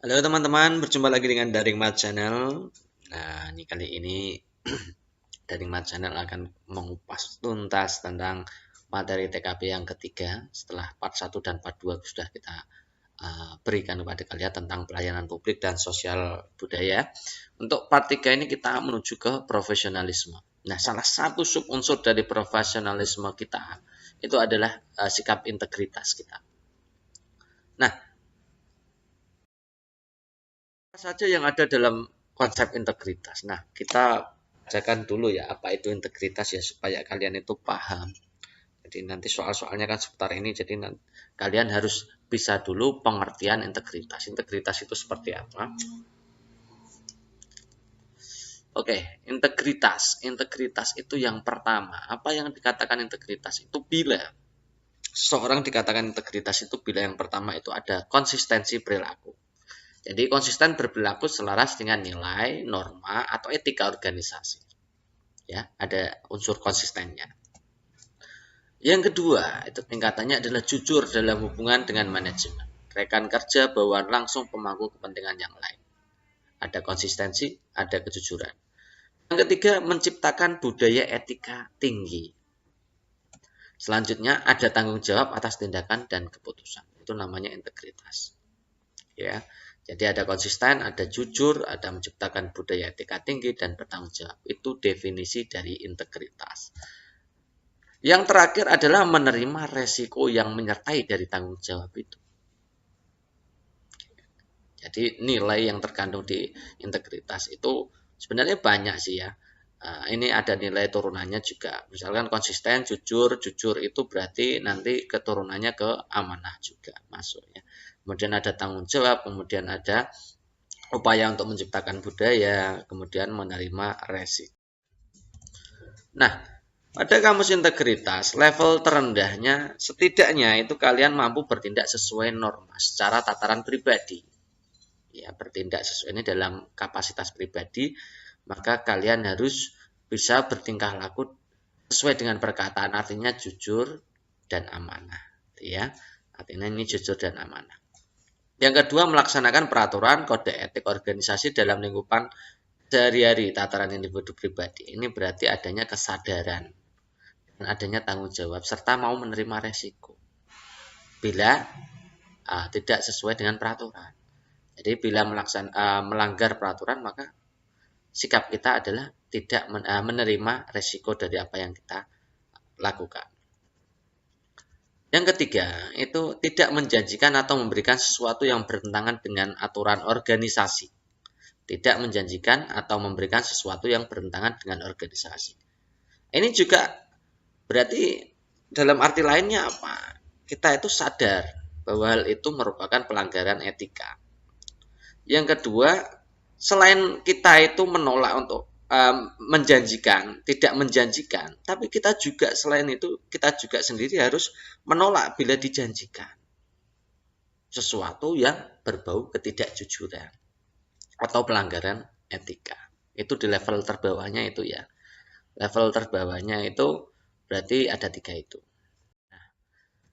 Halo teman-teman, berjumpa lagi dengan Daring Math Channel. Nah, ini kali ini Daring Math Channel akan mengupas tuntas tentang materi TKP yang ketiga setelah part 1 dan part 2 sudah kita berikan kepada kalian tentang pelayanan publik dan sosial budaya. Untuk part 3 ini kita menuju ke profesionalisme. Nah, salah satu sub unsur dari profesionalisme kita itu adalah sikap integritas kita. Nah, apa saja yang ada dalam konsep integritas. Nah, kita bacakan dulu ya apa itu integritas ya supaya kalian itu paham. Jadi nanti soal-soalnya kan seputar ini, jadi kalian harus bisa dulu pengertian integritas. Integritas itu seperti apa? Oke, integritas. Integritas itu yang pertama. Apa yang dikatakan integritas itu bila seseorang dikatakan integritas itu bila yang pertama itu ada konsistensi perilaku. Jadi konsisten berperilaku selaras dengan nilai, norma, atau etika organisasi. Ya, ada unsur konsistennya. Yang kedua, itu tingkatannya adalah jujur dalam hubungan dengan manajemen. Rekan kerja bawaan langsung pemangku kepentingan yang lain. Ada konsistensi, ada kejujuran. Yang ketiga, menciptakan budaya etika tinggi. Selanjutnya, ada tanggung jawab atas tindakan dan keputusan. Itu namanya integritas. Ya, jadi ada konsisten, ada jujur, ada menciptakan budaya etika tinggi dan bertanggung jawab. Itu definisi dari integritas. Yang terakhir adalah menerima resiko yang menyertai dari tanggung jawab itu. Jadi nilai yang terkandung di integritas itu sebenarnya banyak sih ya. Ini ada nilai turunannya juga. Misalkan konsisten, jujur, jujur itu berarti nanti keturunannya ke amanah juga masuk ya. Kemudian ada tanggung jawab, kemudian ada upaya untuk menciptakan budaya, kemudian menerima resiko. Nah, pada kamus integritas, level terendahnya setidaknya itu kalian mampu bertindak sesuai norma secara tataran pribadi. Ya, bertindak sesuai ini dalam kapasitas pribadi, maka kalian harus bisa bertingkah laku sesuai dengan perkataan, artinya jujur dan amanah. Ya, artinya ini jujur dan amanah. Yang kedua, melaksanakan peraturan kode etik organisasi dalam lingkupan sehari-hari tataran individu pribadi. Ini berarti adanya kesadaran dan adanya tanggung jawab serta mau menerima resiko bila tidak sesuai dengan peraturan. Jadi bila melanggar peraturan maka sikap kita adalah tidak menerima resiko dari apa yang kita lakukan. Yang ketiga, itu tidak menjanjikan atau memberikan sesuatu yang bertentangan dengan aturan organisasi. Tidak menjanjikan atau memberikan sesuatu yang bertentangan dengan organisasi. Ini juga berarti dalam arti lainnya apa? Kita itu sadar bahwa hal itu merupakan pelanggaran etika. Yang kedua, selain kita itu menolak untuk menjanjikan, tidak menjanjikan, tapi kita juga selain itu kita juga sendiri harus menolak bila dijanjikan sesuatu yang berbau ketidakjujuran atau pelanggaran etika. Itu di level terbawahnya itu ya. Level terbawahnya itu berarti ada 3 itu.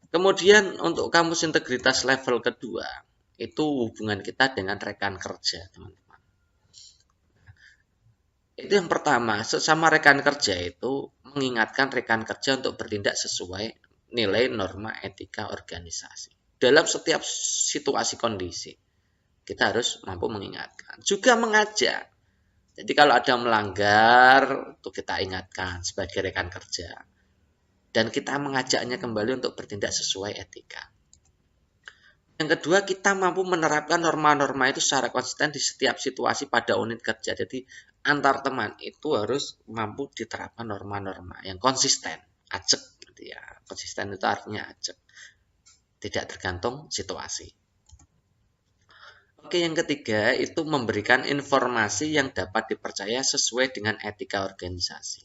Kemudian untuk kamus integritas level kedua, itu hubungan kita dengan rekan kerja, teman-teman. Itu yang pertama, sesama rekan kerja itu mengingatkan rekan kerja untuk bertindak sesuai nilai norma etika organisasi. Dalam setiap situasi kondisi, kita harus mampu mengingatkan. Juga mengajak. Jadi kalau ada melanggar, itu kita ingatkan sebagai rekan kerja. Dan kita mengajaknya kembali untuk bertindak sesuai etika. Yang kedua, kita mampu menerapkan norma-norma itu secara konsisten di setiap situasi pada unit kerja. Jadi antar teman itu harus mampu diterapkan norma-norma yang konsisten, ajak gitu ya. Konsisten itu artinya ajak. Tidak tergantung situasi. Oke, yang ketiga itu memberikan informasi yang dapat dipercaya sesuai dengan etika organisasi.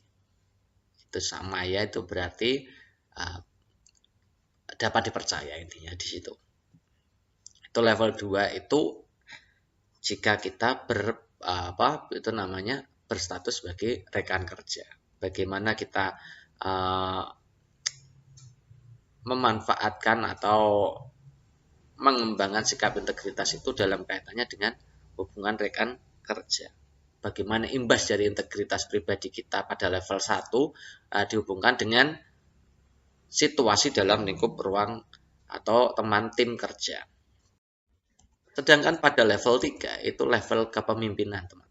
Itu sama ya, itu berarti dapat dipercaya intinya di situ. Itu level 2 itu jika kita itu namanya berstatus sebagai rekan kerja. Bagaimana kita memanfaatkan atau mengembangkan sikap integritas itu dalam kaitannya dengan hubungan rekan kerja. Bagaimana imbas dari integritas pribadi kita pada level 1 dihubungkan dengan situasi dalam lingkup ruang atau teman tim kerja. Sedangkan pada level 3 itu level kepemimpinan, teman.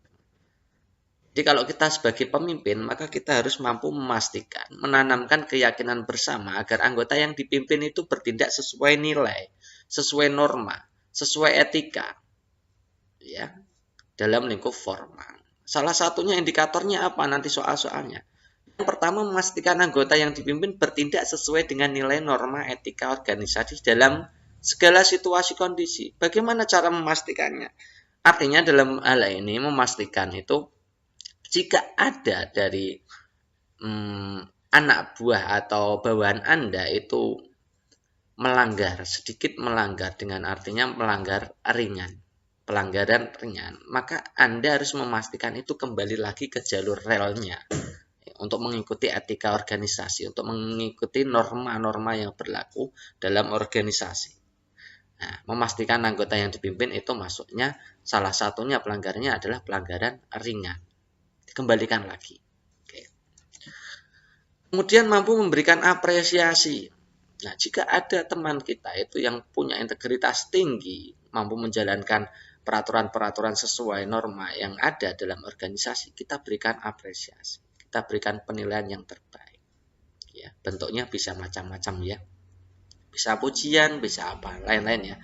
Jadi kalau kita sebagai pemimpin, maka kita harus mampu memastikan, menanamkan keyakinan bersama agar anggota yang dipimpin itu bertindak sesuai nilai, sesuai norma, sesuai etika, ya, dalam lingkup formal. Salah satunya indikatornya apa nanti soal-soalnya. Yang pertama, memastikan anggota yang dipimpin bertindak sesuai dengan nilai norma etika organisasi dalam segala situasi kondisi. Bagaimana cara memastikannya? Artinya dalam hal ini memastikan itu jika ada dari anak buah atau bawahan Anda itu sedikit melanggar dengan artinya melanggar ringan, pelanggaran ringan, maka Anda harus memastikan itu kembali lagi ke jalur relnya untuk mengikuti etika organisasi, untuk mengikuti norma-norma yang berlaku dalam organisasi. Nah, memastikan anggota yang dipimpin itu masuknya salah satunya pelanggarannya adalah pelanggaran ringan. Dikembalikan lagi. Oke. Kemudian mampu memberikan apresiasi. Nah, jika ada teman kita itu yang punya integritas tinggi, mampu menjalankan peraturan-peraturan sesuai norma yang ada dalam organisasi, kita berikan apresiasi. Kita berikan penilaian yang terbaik. Ya, bentuknya bisa macam-macam ya. Bisa pujian, bisa apa, lain-lain ya.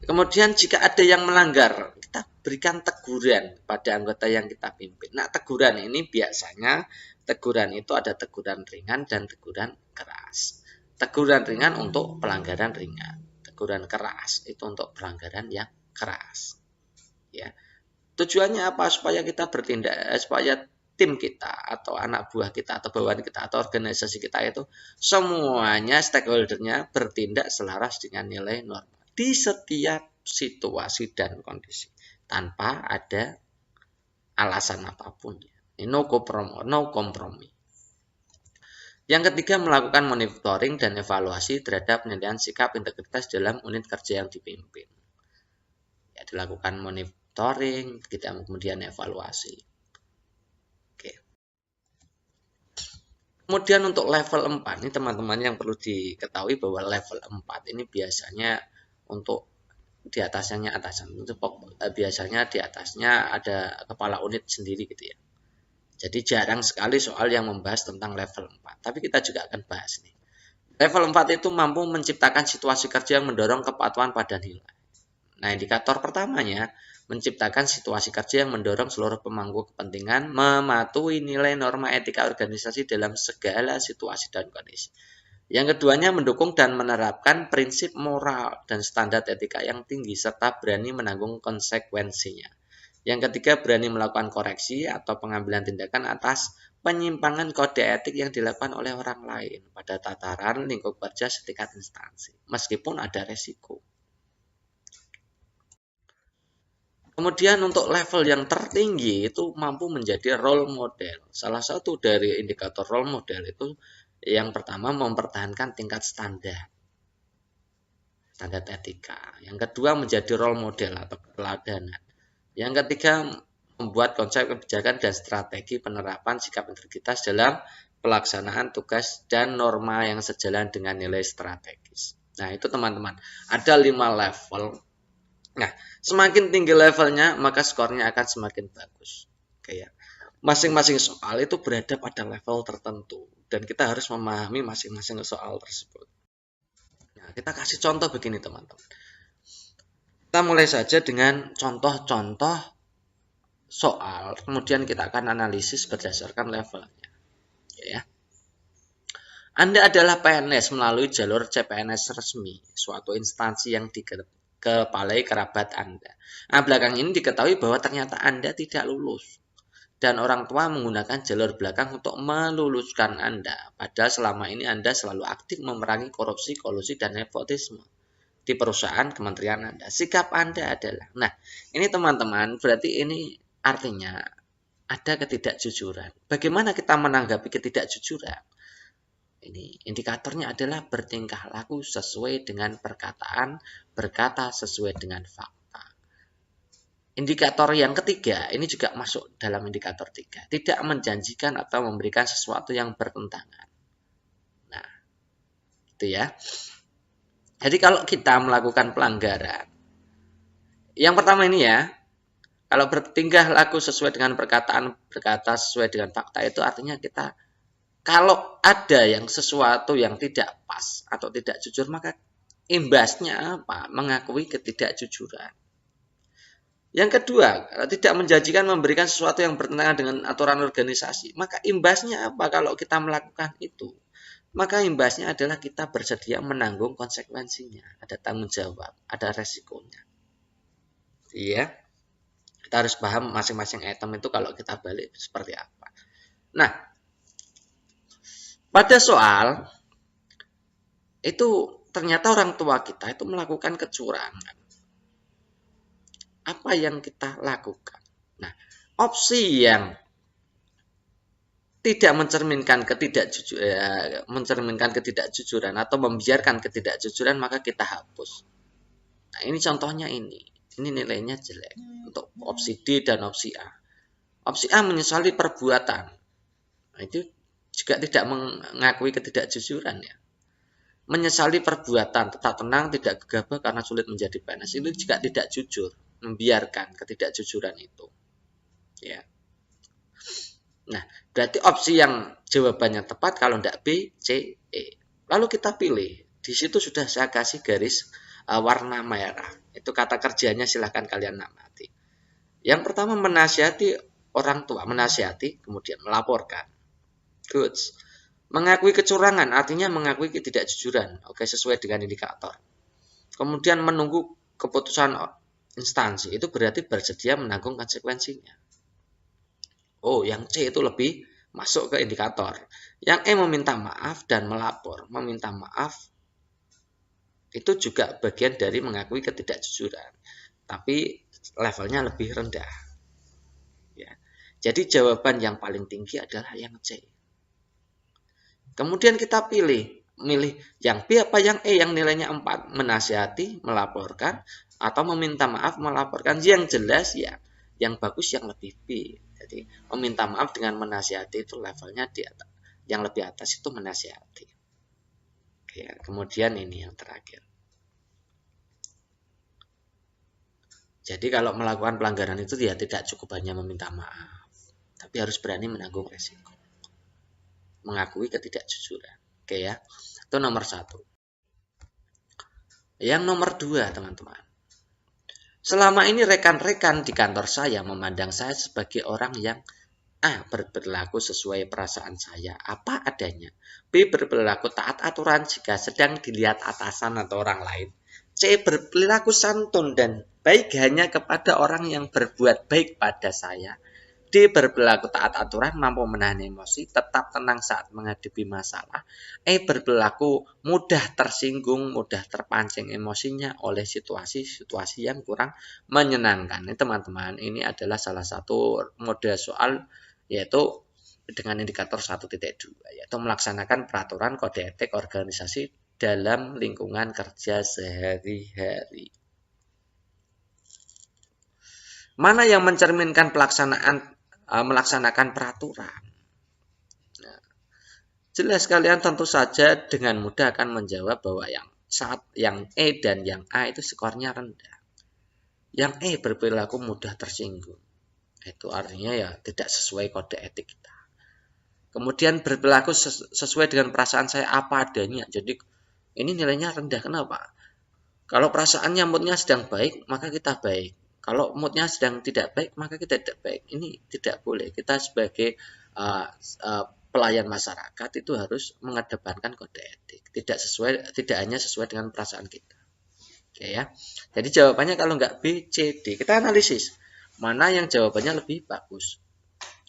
Kemudian jika ada yang melanggar, kita berikan teguran pada anggota yang kita pimpin. Nah, teguran ini biasanya, teguran itu ada teguran ringan dan teguran keras. Teguran ringan untuk pelanggaran ringan. Teguran keras itu untuk pelanggaran yang keras. Ya. Tujuannya apa? Supaya kita bertindak, supaya tim kita atau anak buah kita atau bawahan kita atau organisasi kita itu semuanya stakeholdernya bertindak selaras dengan nilai norma di setiap situasi dan kondisi tanpa ada alasan apapun. No kompromi. Yang ketiga, melakukan monitoring dan evaluasi terhadap penilaian sikap integritas dalam unit kerja yang dipimpin. Ya, dilakukan monitoring, kita kemudian evaluasi. Oke. Kemudian untuk level 4, ini teman-teman yang perlu diketahui bahwa level 4 ini biasanya untuk di atasnya atasan. Itu biasanya di atasnya ada kepala unit sendiri gitu ya. Jadi jarang sekali soal yang membahas tentang level 4. Tapi kita juga akan bahas nih. Level 4 itu mampu menciptakan situasi kerja yang mendorong kepatuhan pada nilai. Nah, indikator pertamanya menciptakan situasi kerja yang mendorong seluruh pemangku kepentingan mematuhi nilai norma etika organisasi dalam segala situasi dan kondisi. Yang keduanya mendukung dan menerapkan prinsip moral dan standar etika yang tinggi serta berani menanggung konsekuensinya. Yang ketiga, berani melakukan koreksi atau pengambilan tindakan atas penyimpangan kode etik yang dilakukan oleh orang lain pada tataran lingkup kerja setingkat instansi, meskipun ada resiko. Kemudian untuk level yang tertinggi itu mampu menjadi role model. Salah satu dari indikator role model itu yang pertama mempertahankan tingkat standar etika. Yang kedua menjadi role model atau keteladanan. Yang ketiga membuat konsep kebijakan dan strategi penerapan sikap integritas dalam pelaksanaan tugas dan norma yang sejalan dengan nilai strategis. Nah, itu teman-teman, ada 5 level. Nah, semakin tinggi levelnya, maka skornya akan semakin bagus. Oke ya. Masing-masing soal itu berada pada level tertentu dan kita harus memahami masing-masing soal tersebut. Nah, kita kasih contoh begini teman-teman. Kita mulai saja dengan contoh-contoh soal, kemudian kita akan analisis berdasarkan levelnya. Ya. Anda adalah PNS melalui jalur CPNS resmi, suatu instansi yang dikepalai kerabat Anda. Nah, belakang ini diketahui bahwa ternyata Anda tidak lulus. Dan orang tua menggunakan jalur belakang untuk meluluskan Anda. Padahal selama ini Anda selalu aktif memerangi korupsi, kolusi, dan nepotisme di perusahaan kementerian Anda. Sikap Anda adalah, nah ini teman-teman, berarti ini artinya ada ketidakjujuran. Bagaimana kita menanggapi ketidakjujuran? Ini indikatornya adalah bertingkah laku sesuai dengan perkataan, berkata sesuai dengan fakta. Indikator yang ketiga, ini juga masuk dalam indikator 3. Tidak menjanjikan atau memberikan sesuatu yang bertentangan. Nah, itu ya. Jadi kalau kita melakukan pelanggaran, yang pertama ini ya, kalau bertingkah laku sesuai dengan perkataan, berkata sesuai dengan fakta, itu artinya kita kalau ada yang sesuatu yang tidak pas atau tidak jujur, maka imbasnya apa? Mengakui ketidakjujuran. Yang kedua, kalau tidak menjanjikan memberikan sesuatu yang bertentangan dengan aturan organisasi, maka imbasnya apa kalau kita melakukan itu? Maka imbasnya adalah kita bersedia menanggung konsekuensinya, ada tanggung jawab, ada resikonya. Iya, kita harus paham masing-masing item itu kalau kita balik seperti apa. Nah, pada soal itu ternyata orang tua kita itu melakukan kecurangan. Apa yang kita lakukan? Nah, opsi yang tidak mencerminkan ketidakjujuran atau membiarkan ketidakjujuran, maka kita hapus. Nah, ini contohnya ini nilainya jelek untuk opsi D dan opsi A. Opsi A menyesali perbuatan. Nah, itu juga tidak mengakui ketidakjujuran ya. Menyesali perbuatan, tetap tenang, tidak gegabah karena sulit menjadi PNS. Itu juga tidak jujur, membiarkan ketidakjujuran itu. Ya. Nah, berarti opsi yang jawabannya tepat kalau tidak B, C, E. Lalu kita pilih. Di situ sudah saya kasih garis warna merah. Itu kata kerjanya, silahkan kalian amati. Yang pertama menasihati orang tua, menasihati, kemudian melaporkan. Good. Mengakui kecurangan, artinya mengakui ketidakjujuran. Oke, sesuai dengan indikator. Kemudian menunggu keputusan instansi, itu berarti bersedia menanggung konsekuensinya. Oh, yang C itu lebih masuk ke indikator. Yang E meminta maaf dan melapor. Meminta maaf itu juga bagian dari mengakui ketidakjujuran. Tapi levelnya lebih rendah. Ya. Jadi jawaban yang paling tinggi adalah yang C. Kemudian kita milih yang B apa yang E yang nilainya 4, menasihati, melaporkan, atau meminta maaf, melaporkan. Yang jelas ya, yang bagus yang lebih B. Jadi meminta maaf dengan menasihati itu levelnya di atas. Yang lebih atas itu menasihati. Oke, kemudian ini yang terakhir. Jadi kalau melakukan pelanggaran itu ya tidak cukup hanya meminta maaf, tapi harus berani menanggung resiko. Mengakui ketidakjujuran. Oke ya, itu nomor 1. Yang nomor 2, teman-teman. Selama ini rekan-rekan di kantor saya memandang saya sebagai orang yang A. Berperilaku sesuai perasaan saya, apa adanya. B. Berperilaku taat aturan jika sedang dilihat atasan atau orang lain. C. Berperilaku santun dan baik hanya kepada orang yang berbuat baik pada saya. D. Berperilaku taat aturan, mampu menahan emosi, tetap tenang saat menghadapi masalah. E. Berperilaku mudah tersinggung, mudah terpancing emosinya oleh situasi-situasi yang kurang menyenangkan. Ini teman-teman, ini adalah salah satu mode soal, yaitu dengan indikator 1.2, yaitu melaksanakan peraturan kode etik organisasi dalam lingkungan kerja sehari-hari. Mana yang mencerminkan melaksanakan peraturan? Nah, jelas kalian tentu saja dengan mudah akan menjawab bahwa yang E dan yang A itu skornya rendah. Yang E berperilaku mudah tersinggung. Itu artinya ya tidak sesuai kode etik kita. Kemudian berperilaku sesuai dengan perasaan saya apa adanya. Jadi ini nilainya rendah. Kenapa? Kalau perasaannya moodnya sedang baik, maka kita baik. Kalau moodnya sedang tidak baik, maka kita tidak baik. Ini tidak boleh. Kita sebagai pelayan masyarakat itu harus mengedepankan kode etik. Tidak hanya sesuai dengan perasaan kita. Oke ya. Jadi jawabannya kalau nggak B, C, D. Kita analisis. Mana yang jawabannya lebih bagus.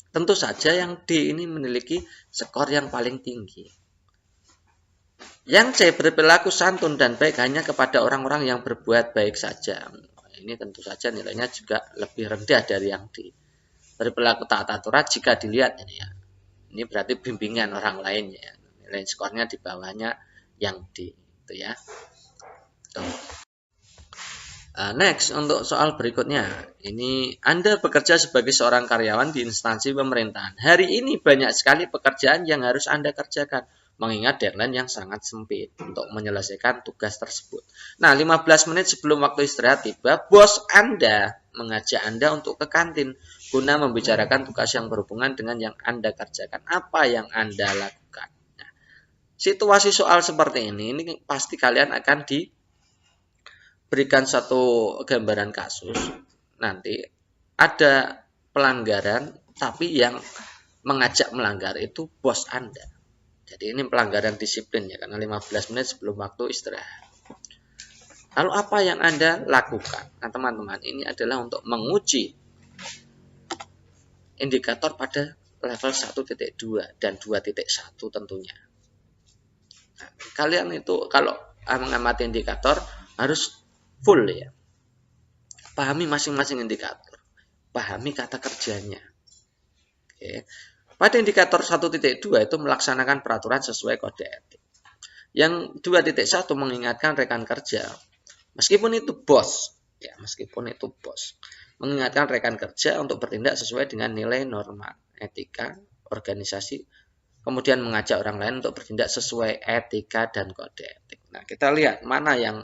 Tentu saja yang D ini memiliki skor yang paling tinggi. Yang C berperilaku santun dan baik hanya kepada orang-orang yang berbuat baik saja. Ini tentu saja nilainya juga lebih rendah dari yang D. Berperilaku taat aturan jika dilihat ini ya. Ini berarti bimbingan orang lain ya. nilai skornya di bawahnya yang D, itu ya. Next, untuk soal berikutnya, ini Anda bekerja sebagai seorang karyawan di instansi pemerintahan. Hari ini banyak sekali pekerjaan yang harus Anda kerjakan, mengingat deadline yang sangat sempit untuk menyelesaikan tugas tersebut. Nah, 15 menit sebelum waktu istirahat tiba, bos Anda mengajak Anda untuk ke kantin guna membicarakan tugas yang berhubungan dengan yang Anda kerjakan. Apa yang Anda lakukan? Nah, situasi soal seperti ini pasti kalian akan diberikan satu gambaran kasus. Nanti ada pelanggaran, tapi yang mengajak melanggar itu bos Anda. Jadi ini pelanggaran disiplin ya, karena 15 menit sebelum waktu istirahat. Lalu apa yang Anda lakukan? Nah teman-teman, ini adalah untuk menguji indikator pada level 1.2 dan 2.1 tentunya. Nah, kalian itu kalau mengamati indikator harus full ya. Pahami masing-masing indikator. Pahami kata kerjanya. Oke. Pada indikator 1.2 itu melaksanakan peraturan sesuai kode etik. Yang 2.1 mengingatkan rekan kerja. Meskipun itu bos, ya meskipun itu bos, mengingatkan rekan kerja untuk bertindak sesuai dengan nilai norma etika organisasi, kemudian mengajak orang lain untuk bertindak sesuai etika dan kode etik. Nah, kita lihat mana yang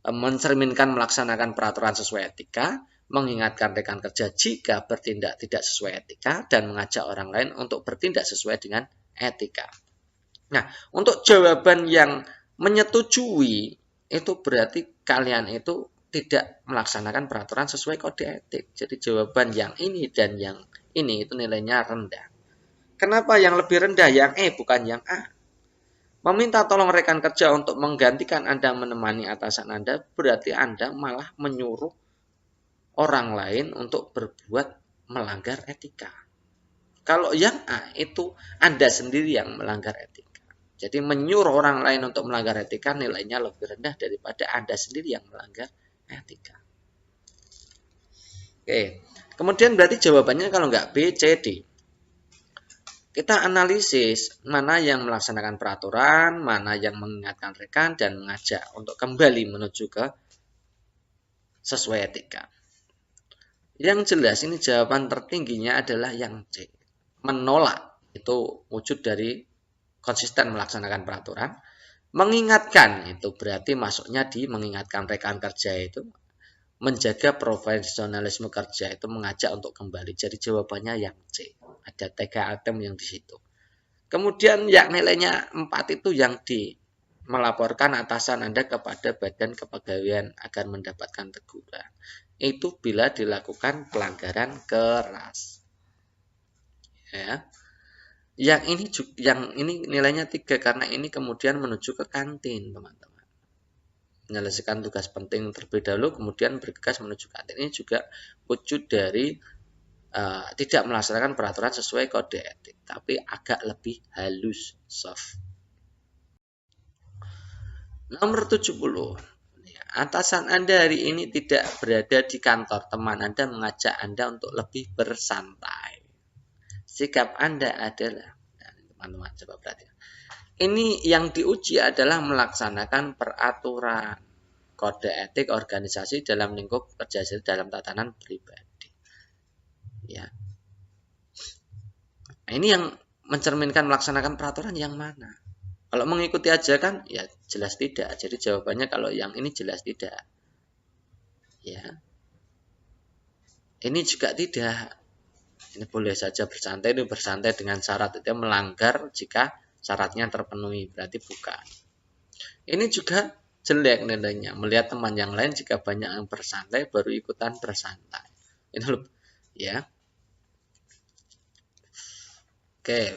mencerminkan melaksanakan peraturan sesuai etika, mengingatkan rekan kerja jika bertindak tidak sesuai etika, dan mengajak orang lain untuk bertindak sesuai dengan etika. Nah, untuk jawaban yang menyetujui itu berarti kalian itu tidak melaksanakan peraturan sesuai kode etik. Jadi jawaban yang ini dan yang ini itu nilainya rendah. Kenapa yang lebih rendah yang E bukan yang A? Meminta tolong rekan kerja untuk menggantikan Anda menemani atasan Anda berarti Anda malah menyuruh orang lain untuk berbuat melanggar etika. Kalau yang A itu Anda sendiri yang melanggar etika. Jadi menyuruh orang lain untuk melanggar etika nilainya lebih rendah daripada Anda sendiri yang melanggar etika. Oke, kemudian berarti jawabannya kalau nggak B, C, D. Kita analisis mana yang melaksanakan peraturan, mana yang mengingatkan rekan, dan mengajak untuk kembali menuju ke sesuai etika. Yang jelas ini jawaban tertingginya adalah yang C. Menolak itu wujud dari konsisten melaksanakan peraturan. Mengingatkan itu berarti masuknya di mengingatkan rekan kerja itu. Menjaga profesionalisme kerja itu mengajak untuk kembali. Jadi jawabannya yang C. Ada 3 item yang di situ. Kemudian yang nilainya 4 itu yang D. Melaporkan atasan Anda kepada badan kepegawaian agar mendapatkan teguran. Itu bila dilakukan pelanggaran keras. Ya. Yang ini nilainya 3 karena ini kemudian menuju ke kantin, teman-teman. Menyelesaikan tugas penting terlebih dahulu, kemudian bergegas menuju kantin. Ini juga wujud dari tidak melaksanakan peraturan sesuai kode etik, tapi agak lebih halus, soft. Nomor 70. Atasan Anda hari ini tidak berada di kantor. Teman Anda mengajak Anda untuk lebih bersantai. Sikap Anda adalah, teman-teman coba perhatikan. Ini yang diuji adalah melaksanakan peraturan kode etik organisasi dalam lingkup kerja dalam tatanan pribadi. Ya. Nah, ini yang mencerminkan melaksanakan peraturan yang mana? Kalau mengikuti aja kan, ya jelas tidak. Jadi jawabannya kalau yang ini jelas tidak. Ya. Ini juga tidak. Ini boleh saja bersantai, ini bersantai dengan syarat itu melanggar jika syaratnya terpenuhi, berarti bukan. Ini juga jelek nilainya. Melihat teman yang lain jika banyak yang bersantai baru ikutan bersantai. Ini loh, ya. Oke.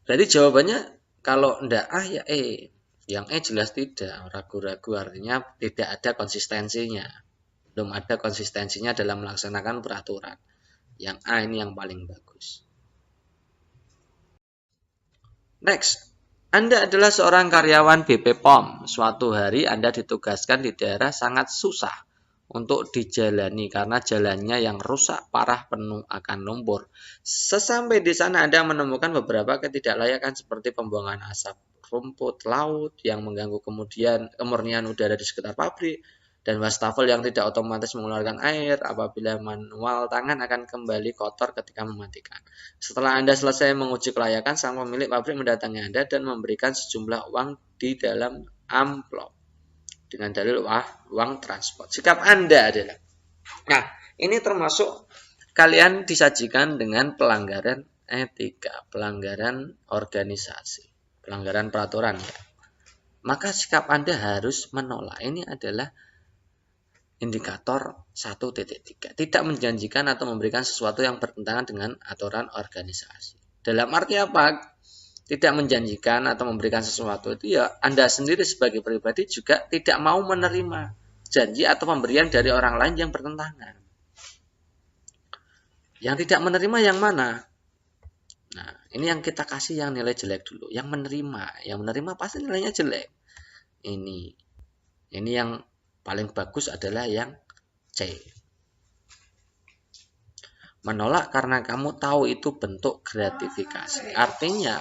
Berarti jawabannya kalau enggak A ya E. Yang E jelas tidak, ragu-ragu artinya tidak ada konsistensinya. Belum ada konsistensinya dalam melaksanakan peraturan. Yang A ini yang paling bagus. Next, Anda adalah seorang karyawan BP POM. Suatu hari Anda ditugaskan di daerah sangat susah untuk dijalani karena jalannya yang rusak parah penuh akan lumpur. Sesampai di sana Anda menemukan beberapa ketidaklayakan seperti pembuangan asap rumput laut yang mengganggu kemudian kemurnian udara di sekitar pabrik, dan wastafel yang tidak otomatis mengeluarkan air apabila manual tangan akan kembali kotor ketika mematikan. Setelah Anda selesai menguji kelayakan, sang pemilik pabrik mendatangi Anda dan memberikan sejumlah uang di dalam amplop dengan dalil uang transport. Sikap Anda adalah, nah ini termasuk kalian disajikan dengan pelanggaran etika, pelanggaran organisasi, pelanggaran peraturan ya. Maka sikap Anda harus menolak. Ini adalah indikator 1.3. Tidak menjanjikan atau memberikan sesuatu yang bertentangan dengan aturan organisasi. Dalam arti apa? Tidak menjanjikan atau memberikan sesuatu itu ya Anda sendiri sebagai pribadi juga tidak mau menerima janji atau pemberian dari orang lain yang bertentangan. Yang tidak menerima yang mana? Nah, ini yang kita kasih yang nilai jelek dulu. Yang menerima pasti nilainya jelek. Ini yang paling bagus adalah yang C. Menolak karena kamu tahu itu bentuk gratifikasi. Artinya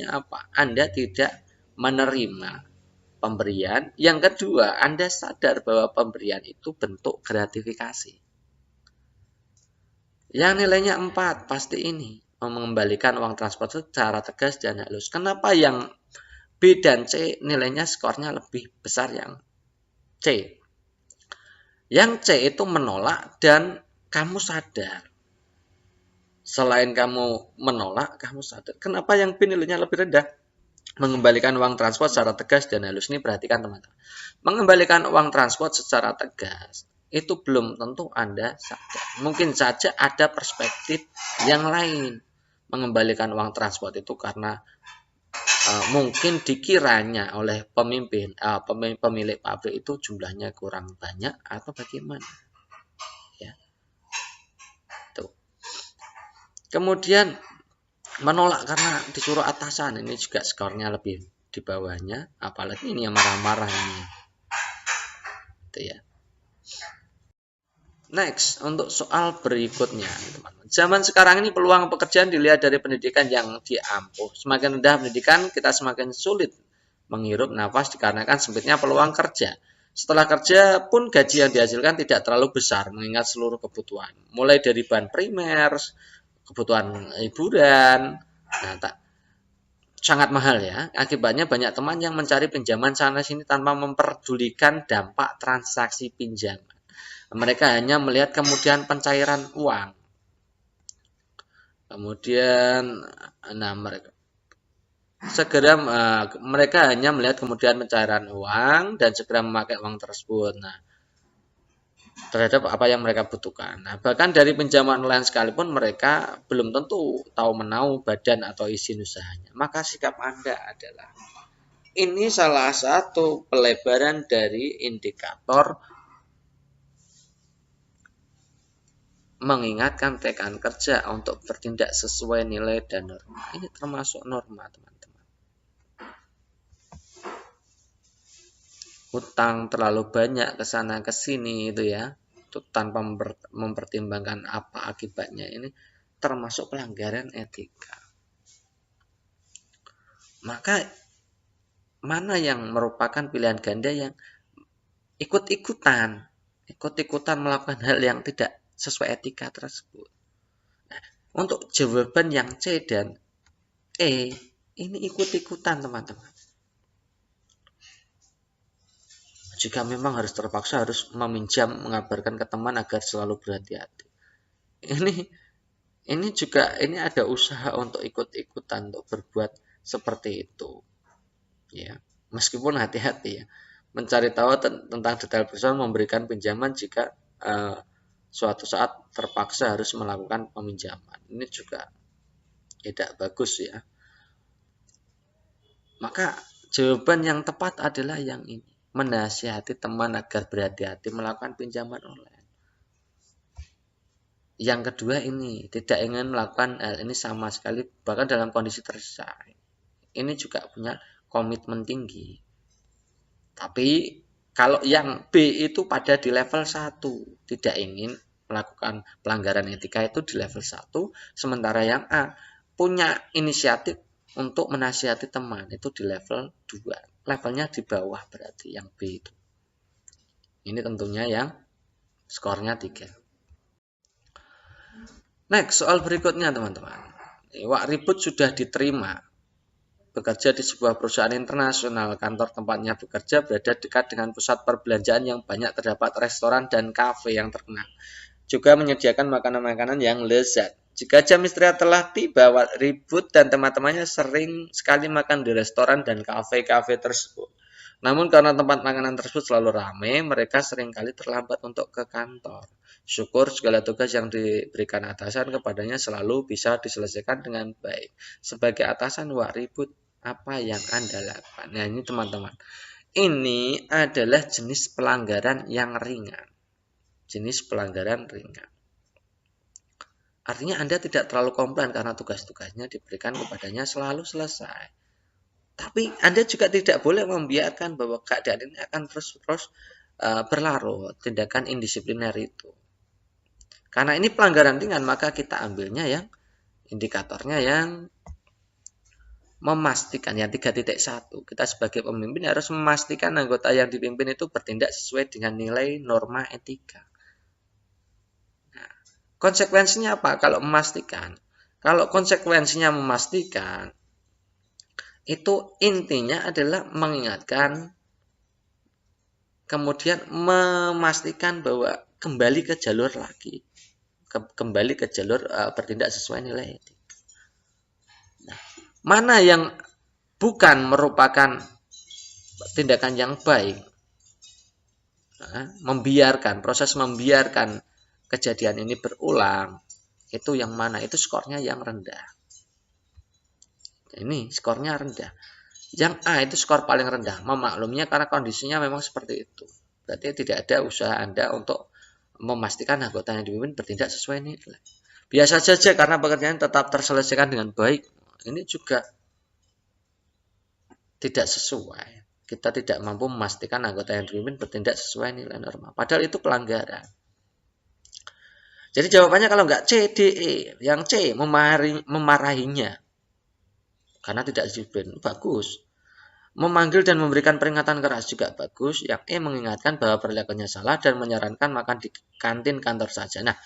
apa? Anda tidak menerima pemberian. Yang kedua, Anda sadar bahwa pemberian itu bentuk gratifikasi. Yang nilainya 4, pasti ini. Mengembalikan uang transport secara tegas dan halus. Kenapa yang B dan C nilainya skornya lebih besar yang C? Yang C itu menolak dan kamu sadar. Selain kamu menolak, kamu sadar. Kenapa yang B nilainya lebih rendah? Mengembalikan uang transport secara tegas dan halus. Ini perhatikan teman-teman. Mengembalikan uang transport secara tegas itu belum tentu Anda sadar. Mungkin saja ada perspektif yang lain. Mengembalikan uang transport itu karena mungkin dikiranya oleh pemilik pabrik itu jumlahnya kurang banyak atau bagaimana. Ya. Tuh. Kemudian menolak karena disuruh atasan, ini juga skornya lebih di bawahnya, apalagi ini yang marah-marah ini. Itu ya. Next, untuk soal berikutnya, teman-teman. Zaman sekarang ini peluang pekerjaan dilihat dari pendidikan yang diampuh. Semakin rendah pendidikan, kita semakin sulit menghirup nafas dikarenakan sempitnya peluang kerja. Setelah kerja pun gaji yang dihasilkan tidak terlalu besar mengingat seluruh kebutuhan. Mulai dari bahan primer, kebutuhan hiburan, nah, sangat mahal ya. Akibatnya banyak teman yang mencari pinjaman sana sini tanpa memperdulikan dampak transaksi pinjaman. Mereka hanya melihat kemudian pencairan uang. Kemudian, nah mereka hanya melihat kemudian pencairan uang dan segera memakai uang tersebut. Nah, terhadap apa yang mereka butuhkan. Nah, bahkan dari pinjaman online sekalipun mereka belum tentu tahu menahu badan atau izin usahanya. Maka sikap Anda adalah ini salah satu pelebaran dari indikator mengingatkan rekan kerja untuk bertindak sesuai nilai dan norma. Ini termasuk norma, teman-teman. Utang terlalu banyak ke sana ke sini itu ya, itu tanpa mempertimbangkan apa akibatnya, ini termasuk pelanggaran etika. Maka mana yang merupakan pilihan ganda yang ikut-ikutan melakukan hal yang tidak sesuai etika tersebut. Nah, untuk jawaban yang C dan E, ini ikut-ikutan teman-teman. Jika memang harus terpaksa harus meminjam, mengabarkan ke teman agar selalu berhati-hati. Ini juga ini ada usaha untuk ikut-ikutan untuk berbuat seperti itu. Ya, meskipun hati-hati ya. Mencari tahu tentang detail personal memberikan pinjaman jika suatu saat terpaksa harus melakukan peminjaman. Ini juga tidak bagus ya. Maka jawaban yang tepat adalah yang ini. Menasihati teman agar berhati-hati melakukan pinjaman online. Yang kedua ini, tidak ingin melakukan hal ini sama sekali, bahkan dalam kondisi terdesak. Ini juga punya komitmen tinggi. Tapi Kalau yang B itu pada di level 1, tidak ingin melakukan pelanggaran etika itu di level 1, sementara yang A punya inisiatif untuk menasihati teman itu di level 2. Levelnya di bawah berarti yang B itu. Ini tentunya yang skornya 3. Next, soal berikutnya teman-teman. Wak Ribut sudah diterima bekerja di sebuah perusahaan internasional. Kantor tempatnya bekerja berada dekat dengan pusat perbelanjaan yang banyak terdapat restoran dan kafe yang terkenal. Juga menyediakan makanan-makanan yang lezat. Jika jam istirahat telah tiba, Wak Ribut dan teman-temannya sering sekali makan di restoran dan kafe-kafe tersebut. Namun karena tempat makanan tersebut selalu ramai, mereka seringkali terlambat untuk ke kantor. Syukur segala tugas yang diberikan atasan kepadanya selalu bisa diselesaikan dengan baik. Sebagai atasan Wak Ribut, apa yang Anda lakukan? Nah ini teman-teman, ini adalah jenis pelanggaran yang ringan. Jenis pelanggaran ringan. Artinya Anda tidak terlalu komplain karena tugas-tugasnya diberikan kepadanya selalu selesai. Tapi Anda juga tidak boleh membiarkan bahwa keadaan ini akan terus-terus berlarut, tindakan indisipliner itu. Karena ini pelanggaran ringan, maka kita ambilnya yang indikatornya yang memastikan, yang 3.1. Kita sebagai pemimpin harus memastikan anggota yang dipimpin itu bertindak sesuai dengan nilai norma etika. Nah, konsekuensinya apa kalau memastikan? Kalau konsekuensinya memastikan, itu intinya adalah mengingatkan, kemudian memastikan bahwa kembali ke jalur lagi, kembali ke jalur bertindak sesuai nilai etik. Nah, mana yang bukan merupakan tindakan yang baik, proses membiarkan kejadian ini berulang, itu yang mana? Itu skornya yang rendah. Ini skornya rendah. Yang A itu skor paling rendah, memaklumnya karena kondisinya memang seperti itu. Berarti tidak ada usaha Anda untuk memastikan anggota yang dipimpin bertindak sesuai nilai. Biasa saja karena pekerjaan tetap terselesaikan dengan baik. Ini juga tidak sesuai. Kita tidak mampu memastikan anggota yang dipimpin bertindak sesuai nilai norma. Padahal itu pelanggaran. Jadi jawabannya kalau nggak C, D, E. Yang C memarahinya karena tidak disiplin. Bagus. Memanggil dan memberikan peringatan keras juga bagus. Yang E mengingatkan bahwa perilakunya salah dan menyarankan makan di kantin kantor saja. Nah,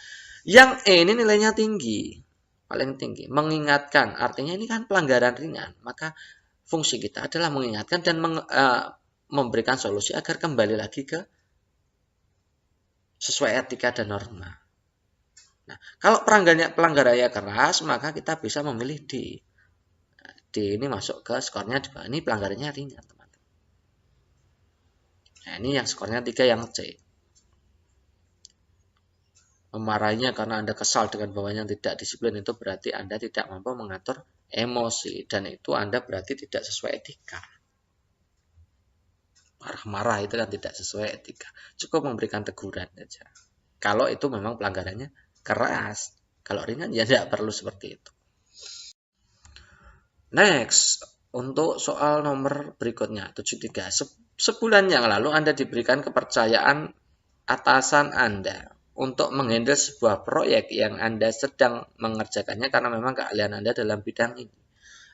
yang E ini nilainya tinggi, paling tinggi. Mengingatkan, artinya ini kan pelanggaran ringan. Maka fungsi kita adalah mengingatkan dan memberikan solusi agar kembali lagi ke sesuai etika dan norma. Nah, kalau pelanggarannya keras, maka kita bisa memilih D. D ini masuk ke skornya juga. Ini pelanggarannya ringan, teman-teman. Nah, ini yang skornya 3 yang C. Memarahinya karena Anda kesal dengan bawahnya tidak disiplin, itu berarti Anda tidak mampu mengatur emosi. Dan itu Anda berarti tidak sesuai etika. Marah-marah itu kan tidak sesuai etika. Cukup memberikan teguran saja. Kalau itu memang pelanggarannya keras. Kalau ringan ya tidak perlu seperti itu. Next, untuk soal nomor berikutnya, 73. Sebulan yang lalu Anda diberikan kepercayaan atasan Anda untuk menghandle sebuah proyek yang Anda sedang mengerjakannya karena memang keahlian Anda dalam bidang ini.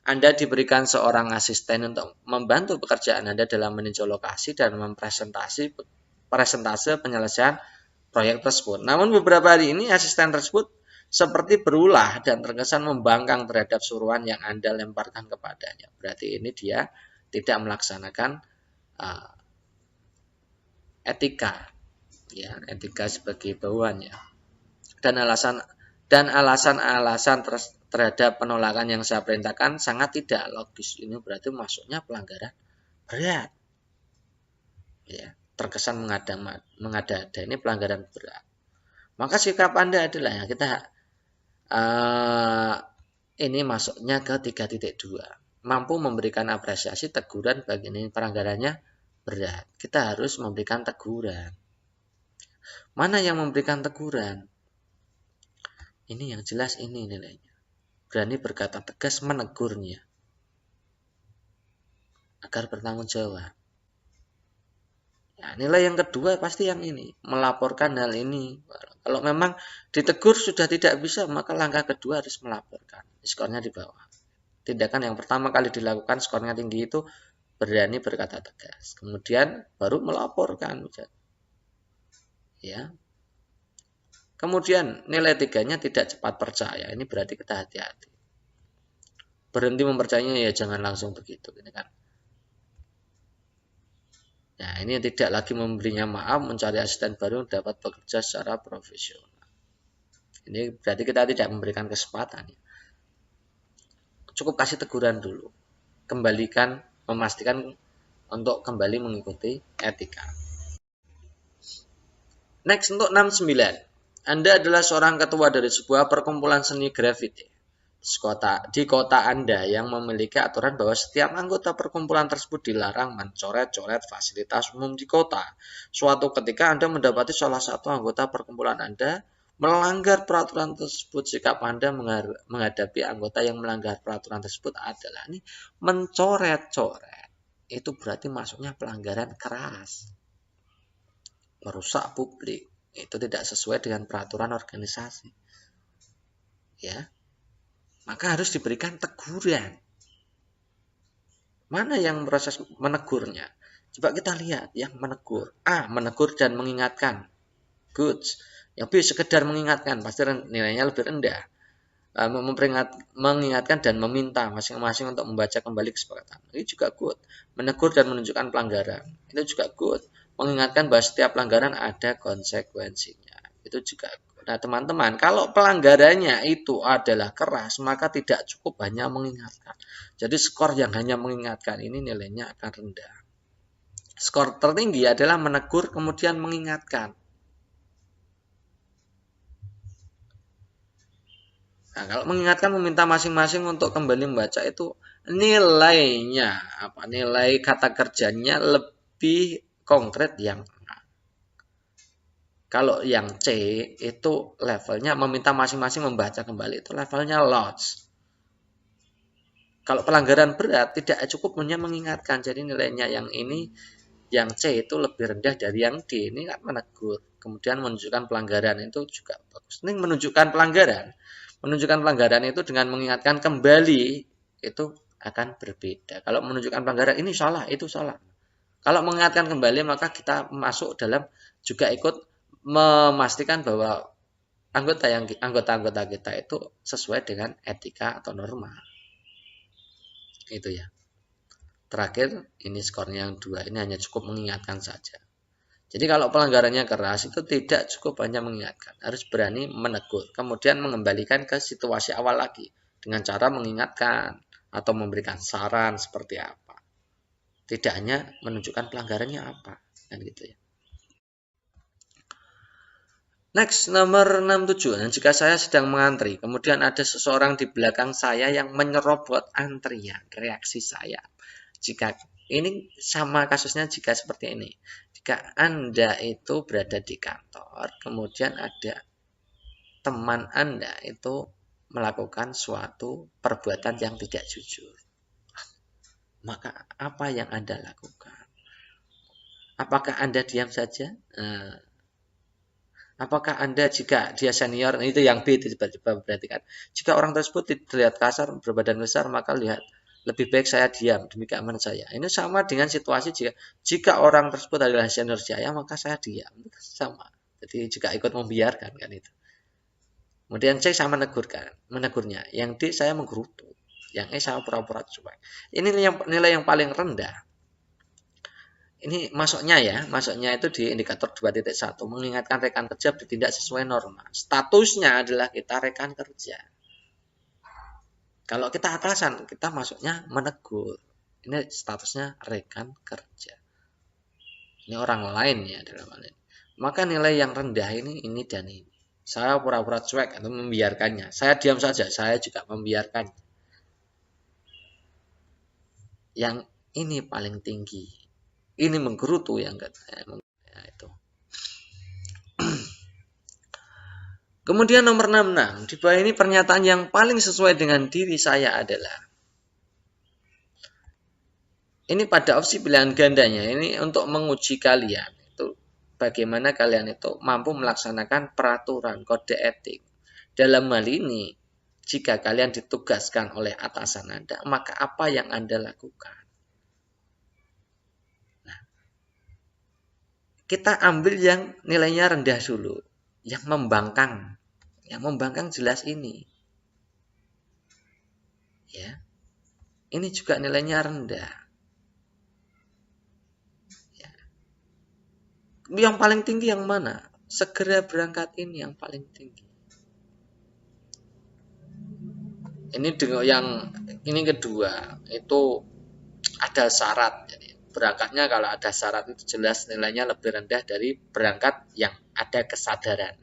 Anda diberikan seorang asisten untuk membantu pekerjaan Anda dalam meninjau lokasi dan presentase penyelesaian proyek tersebut. Namun beberapa hari ini asisten tersebut seperti berulah dan terkesan membangkang terhadap suruhan yang Anda lemparkan kepadanya. Berarti ini dia tidak melaksanakan etika, ya, etika sebagai bawahannya. Dan alasan-alasan terhadap penolakan yang saya perintahkan sangat tidak logis. Ini berarti masuknya pelanggaran berat. Ya, terkesan mengada-ada, ini pelanggaran berat. Maka sikap Anda adalah kita ini masuknya ke 3.2. Mampu memberikan apresiasi, teguran bagi ini pelanggarannya berat. Kita harus memberikan teguran. Mana yang memberikan teguran? Ini yang jelas ini nilainya. Berani berkata tegas menegurnya agar bertanggung jawab. Nah, nilai yang kedua pasti yang ini, melaporkan hal ini. Kalau memang ditegur sudah tidak bisa, maka langkah kedua harus melaporkan. Skornya di bawah. Tindakan yang pertama kali dilakukan skornya tinggi itu berani berkata tegas. Kemudian baru melaporkan. Ya. Kemudian nilai tiganya tidak cepat percaya. Ini berarti kita hati-hati. Berhenti mempercayainya ya jangan langsung begitu. Ini kan. Nah, ini tidak lagi memberinya maaf, mencari asisten baru dapat bekerja secara profesional. Ini berarti kita tidak memberikan kesempatan. Cukup kasih teguran dulu. Kembalikan, memastikan untuk kembali mengikuti etika. Next untuk 69. Anda adalah seorang ketua dari sebuah perkumpulan seni graffiti. Di kota Anda yang memiliki aturan bahwa setiap anggota perkumpulan tersebut dilarang mencoret-coret fasilitas umum di kota. Suatu ketika Anda mendapati salah satu anggota perkumpulan Anda melanggar peraturan tersebut. Sikap Anda menghadapi anggota yang melanggar peraturan tersebut adalah ini mencoret-coret. Itu berarti masuknya pelanggaran keras. Merusak publik. Itu tidak sesuai dengan peraturan organisasi. Ya. Maka harus diberikan teguran. Mana yang proses menegurnya? Coba kita lihat yang menegur. A. Menegur dan mengingatkan. Good. Yang B. Sekedar mengingatkan. Pasti nilainya lebih rendah. Mengingatkan dan meminta masing-masing untuk membaca kembali kesepakatan. Ini juga good. Menegur dan menunjukkan pelanggaran. Itu juga good. Mengingatkan bahwa setiap pelanggaran ada konsekuensinya. Itu juga good. Nah teman-teman, kalau pelanggarannya itu adalah keras, maka tidak cukup hanya mengingatkan. Jadi skor yang hanya mengingatkan ini nilainya akan rendah. Skor tertinggi adalah menegur kemudian mengingatkan. Nah, kalau mengingatkan meminta masing-masing untuk kembali membaca itu nilainya apa? Nilai kata kerjanya lebih konkret yang kalau yang C itu levelnya meminta masing-masing membaca kembali itu levelnya lots. Kalau pelanggaran berat tidak cukup hanya mengingatkan. Jadi nilainya yang ini yang C itu lebih rendah dari yang D. Ini kan menegur. Kemudian menunjukkan pelanggaran itu juga bagus. Ini menunjukkan pelanggaran. Menunjukkan pelanggaran itu dengan mengingatkan kembali itu akan berbeda. Kalau menunjukkan pelanggaran ini salah, itu salah. Kalau mengingatkan kembali maka kita masuk dalam juga ikut memastikan bahwa anggota-anggota kita itu sesuai dengan etika atau norma. Itu ya. Terakhir, ini skornya yang 2. Ini hanya cukup mengingatkan saja. Jadi kalau pelanggarannya keras itu tidak cukup hanya mengingatkan. Harus berani menegur. Kemudian mengembalikan ke situasi awal lagi. Dengan cara mengingatkan atau memberikan saran seperti apa. Tidak hanya menunjukkan pelanggarannya apa. Dan gitu ya. Next, nomor 67. Dan jika saya sedang mengantri, kemudian ada seseorang di belakang saya yang menyerobot antrian. Reaksi saya. Jika ini sama kasusnya jika seperti ini. Jika Anda itu berada di kantor, kemudian ada teman Anda itu melakukan suatu perbuatan yang tidak jujur. Maka apa yang Anda lakukan? Apakah Anda diam saja? Apakah Anda jika dia senior, itu yang B tiba-tiba berarti kan. Jika orang tersebut terlihat kasar, berbadan besar, maka lihat lebih baik saya diam demi keamanan saya. Ini sama dengan situasi jika orang tersebut adalah senior saya, maka saya diam. Sama. Jadi jika ikut membiarkan kan itu. Kemudian C saya menegurnya. Yang D saya menggerutu. Yang E saya pura-pura cuek. Ini nilai yang paling rendah. Ini masuknya itu di indikator 2.1 mengingatkan rekan kerja bertindak sesuai norma. Statusnya adalah kita rekan kerja. Kalau kita atasan, kita masuknya menegur. Ini statusnya rekan kerja. Ini orang lain ya dalam hal ini. Maka nilai yang rendah ini dan ini. Saya pura-pura cuek atau membiarkannya. Saya diam saja, saya juga membiarkannya. Yang ini paling tinggi. Ini menggerutu yang ya, itu. Kemudian nomor 66. Di bawah ini pernyataan yang paling sesuai dengan diri saya adalah Ini pada opsi pilihan gandanya, ini untuk menguji kalian itu bagaimana kalian itu mampu melaksanakan peraturan kode etik. Dalam hal ini, jika kalian ditugaskan oleh atasan Anda, maka apa yang Anda lakukan? Nah, kita ambil yang nilainya rendah dulu, yang membangkang. Yang membangkang jelas ini. Ya. Ini juga nilainya rendah. Ya. Yang paling tinggi yang mana? Segera berangkat ini yang paling tinggi. Ini dengan yang ini kedua, itu ada syarat. Jadi berangkatnya kalau ada syarat itu jelas nilainya lebih rendah dari berangkat yang ada kesadaran.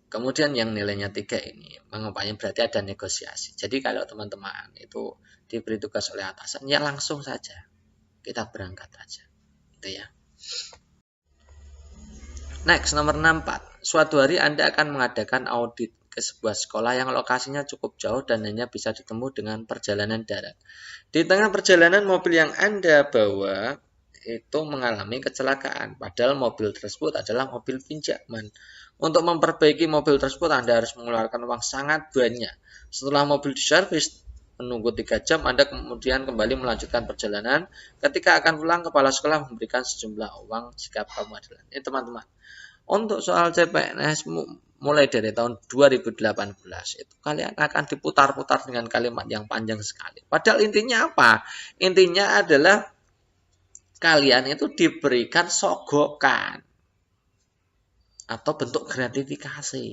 Kemudian yang nilainya 3 ini mengupaya berarti ada negosiasi. Jadi kalau teman-teman itu diberi tugas oleh atasan, ya langsung saja kita berangkat aja. Gitu ya. Next, nomor 64. Suatu hari Anda akan mengadakan audit ke sebuah sekolah yang lokasinya cukup jauh dan hanya bisa ditempuh dengan perjalanan darat. Di tengah perjalanan, mobil yang Anda bawa itu mengalami kecelakaan, padahal mobil tersebut adalah mobil pinjaman. Untuk memperbaiki mobil tersebut, Anda harus mengeluarkan uang sangat banyak. Setelah mobil diservis, menunggu 3 jam, Anda kemudian kembali melanjutkan perjalanan. Ketika akan pulang, kepala sekolah memberikan sejumlah uang jika kamu adalah. Ini teman-teman. Untuk soal CPNS mulai dari tahun 2018 itu kalian akan diputar-putar dengan kalimat yang panjang sekali. Padahal intinya apa? Intinya adalah kalian itu diberikan sogokan atau bentuk gratifikasi.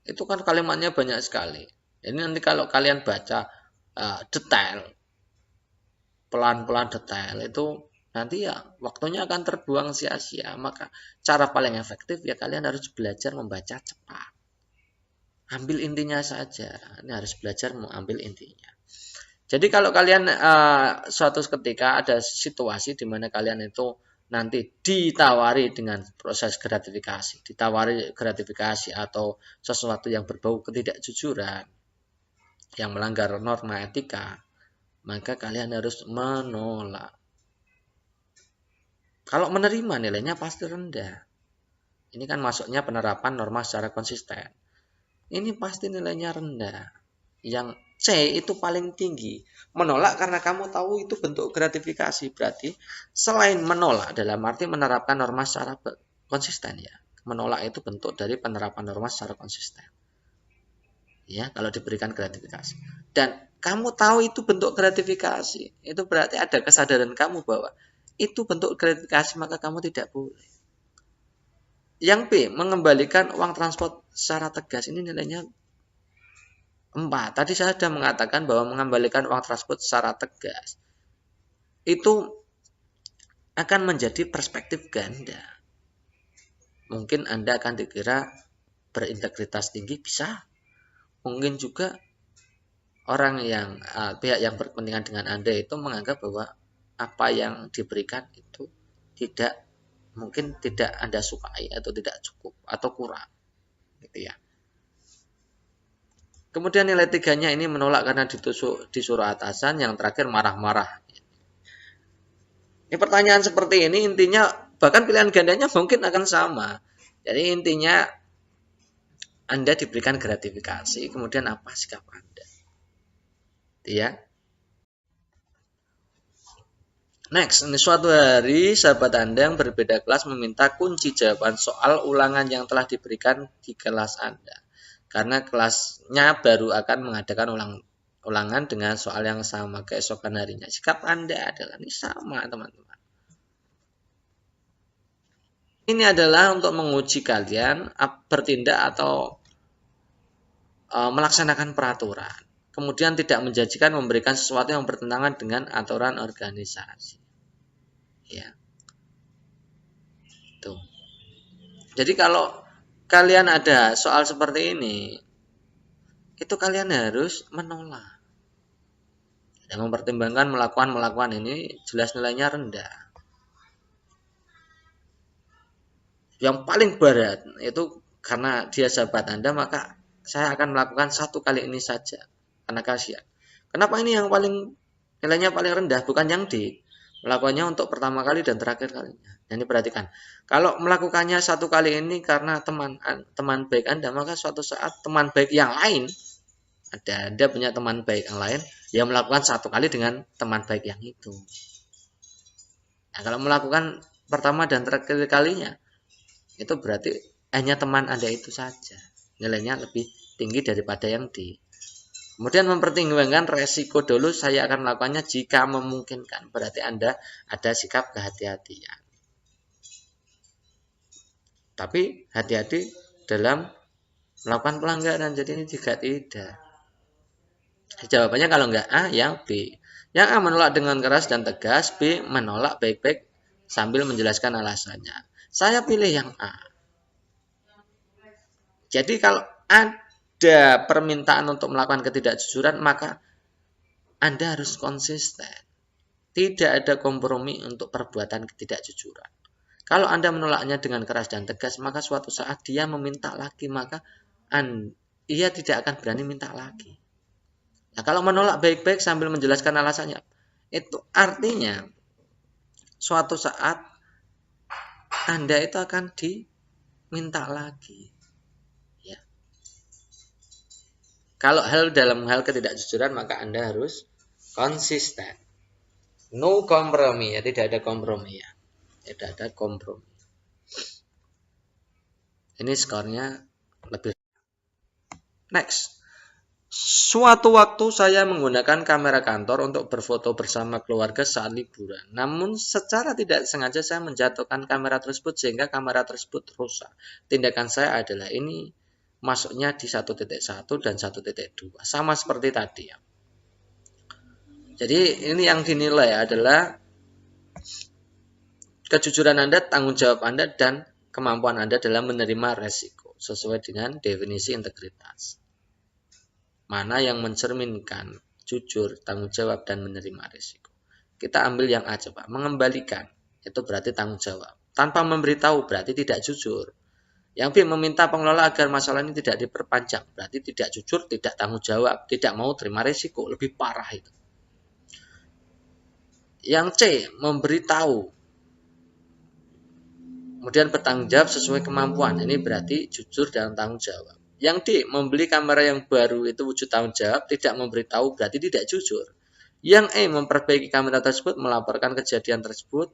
Itu kan kalimatnya banyak sekali. Ini nanti kalau kalian baca detail, pelan-pelan detail itu nanti ya waktunya akan terbuang sia-sia. Maka cara paling efektif ya kalian harus belajar membaca cepat. Ambil intinya saja. Ini harus belajar mengambil intinya. Jadi kalau kalian suatu ketika ada situasi di mana kalian itu nanti ditawari dengan proses gratifikasi, ditawari gratifikasi atau sesuatu yang berbau ketidakjujuran, yang melanggar norma etika, maka kalian harus menolak. Kalau menerima nilainya pasti rendah. Ini kan masuknya penerapan norma secara konsisten. Ini pasti nilainya rendah. Yang C itu paling tinggi. Menolak karena kamu tahu itu bentuk gratifikasi. Berarti selain menolak dalam arti menerapkan norma secara konsisten ya. Menolak itu bentuk dari penerapan norma secara konsisten. Ya, kalau diberikan gratifikasi. Dan kamu tahu itu bentuk gratifikasi. Itu berarti ada kesadaran kamu bahwa itu bentuk gratifikasi, maka kamu tidak boleh. Yang B, mengembalikan uang transport secara tegas. Ini nilainya 4. Tadi saya sudah mengatakan bahwa mengembalikan uang transport secara tegas itu akan menjadi perspektif ganda. Mungkin Anda akan dikira berintegritas tinggi, bisa. Mungkin juga orang yang pihak yang berkepentingan dengan Anda itu menganggap bahwa apa yang diberikan itu mungkin tidak Anda sukai atau tidak cukup atau kurang, gitu ya. Kemudian nilai 3-nya ini menolak karena disuruh atasan, yang terakhir marah-marah. Ini pertanyaan seperti ini intinya bahkan pilihan gandanya mungkin akan sama. Jadi intinya Anda diberikan gratifikasi, kemudian apa sikap Anda? Ya. Next, ini suatu hari sahabat Anda yang berbeda kelas meminta kunci jawaban soal ulangan yang telah diberikan di kelas Anda. Karena kelasnya baru akan mengadakan ulangan dengan soal yang sama keesokan harinya. Sikap Anda adalah ini sama, teman-teman. Ini adalah untuk menguji kalian bertindak atau melaksanakan peraturan. Kemudian tidak menjanjikan memberikan sesuatu yang bertentangan dengan aturan organisasi. Ya. Tuh. Jadi kalau kalian ada soal seperti ini, itu kalian harus menolak. Dan mempertimbangkan melakukan ini jelas nilainya rendah. Yang paling berat itu karena dia sahabat Anda, maka saya akan melakukan 1 kali ini saja. Karena kasihan. Kenapa ini yang nilainya paling rendah? Bukan yang D. Melakukannya untuk pertama kali dan terakhir kalinya. Jadi perhatikan, kalau melakukannya satu kali ini karena teman baik Anda, maka suatu saat teman baik yang lain, Anda punya teman baik yang lain, yang melakukan satu kali dengan teman baik yang itu. Nah, kalau melakukan pertama dan terakhir kalinya, itu berarti hanya teman Anda itu saja. Nilainya lebih tinggi daripada yang D. Kemudian mempertimbangkan resiko dulu, saya akan melakukannya jika memungkinkan. Berarti Anda ada sikap kehati-hatian. Tapi hati-hati dalam melakukan pelanggaran. Jadi ini juga tidak. Jawabannya kalau enggak A, yang B. Yang A menolak dengan keras dan tegas, B menolak baik-baik sambil menjelaskan alasannya. Saya pilih yang A. Jadi kalau ada permintaan untuk melakukan ketidakjujuran, maka Anda harus konsisten. Tidak ada kompromi untuk perbuatan ketidakjujuran. Kalau Anda menolaknya dengan keras dan tegas, maka suatu saat dia meminta lagi, maka ia tidak akan berani minta lagi. Nah, kalau menolak baik-baik sambil menjelaskan alasannya, itu artinya suatu saat Anda itu akan diminta lagi. Ya. Kalau dalam hal ketidakjujuran, maka Anda harus konsisten. No kompromi, ya, tidak ada kompromi ya. Tidak ada kompromi. Ini skornya lebih. Next. Suatu waktu saya menggunakan kamera kantor untuk berfoto bersama keluarga saat liburan. Namun secara tidak sengaja saya menjatuhkan kamera tersebut sehingga kamera tersebut rusak. Tindakan saya adalah ini masuknya di 1.1 dan 1.2. Sama seperti tadi ya. Jadi ini yang dinilai adalah kejujuran Anda, tanggung jawab Anda, dan kemampuan Anda dalam menerima resiko sesuai dengan definisi integritas. Mana yang mencerminkan jujur, tanggung jawab, dan menerima resiko. Kita ambil yang A coba. Mengembalikan, itu berarti tanggung jawab. Tanpa memberitahu berarti tidak jujur. Yang B meminta pengelola agar masalah ini tidak diperpanjang, berarti tidak jujur, tidak tanggung jawab, tidak mau terima resiko, lebih parah itu. Yang C memberitahu, kemudian bertanggung jawab sesuai kemampuan, ini berarti jujur dan tanggung jawab. Yang D membeli kamera yang baru, itu wujud tanggung jawab, tidak memberitahu berarti tidak jujur. Yang E memperbaiki kamera tersebut, melaporkan kejadian tersebut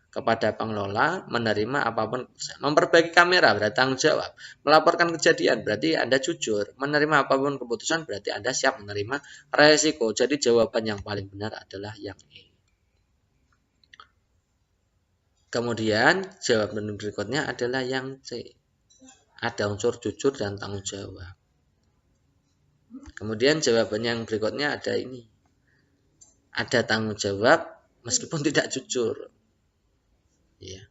kepada pengelola, menerima apapun. Memperbaiki kamera berarti tanggung jawab, melaporkan kejadian berarti Anda jujur, menerima apapun keputusan berarti Anda siap menerima resiko. Jadi jawaban yang paling benar adalah yang E. Kemudian jawaban berikutnya adalah yang C. Ada unsur jujur dan tanggung jawab. Kemudian jawaban yang berikutnya ada ini. Ada tanggung jawab meskipun tidak jujur. Ya.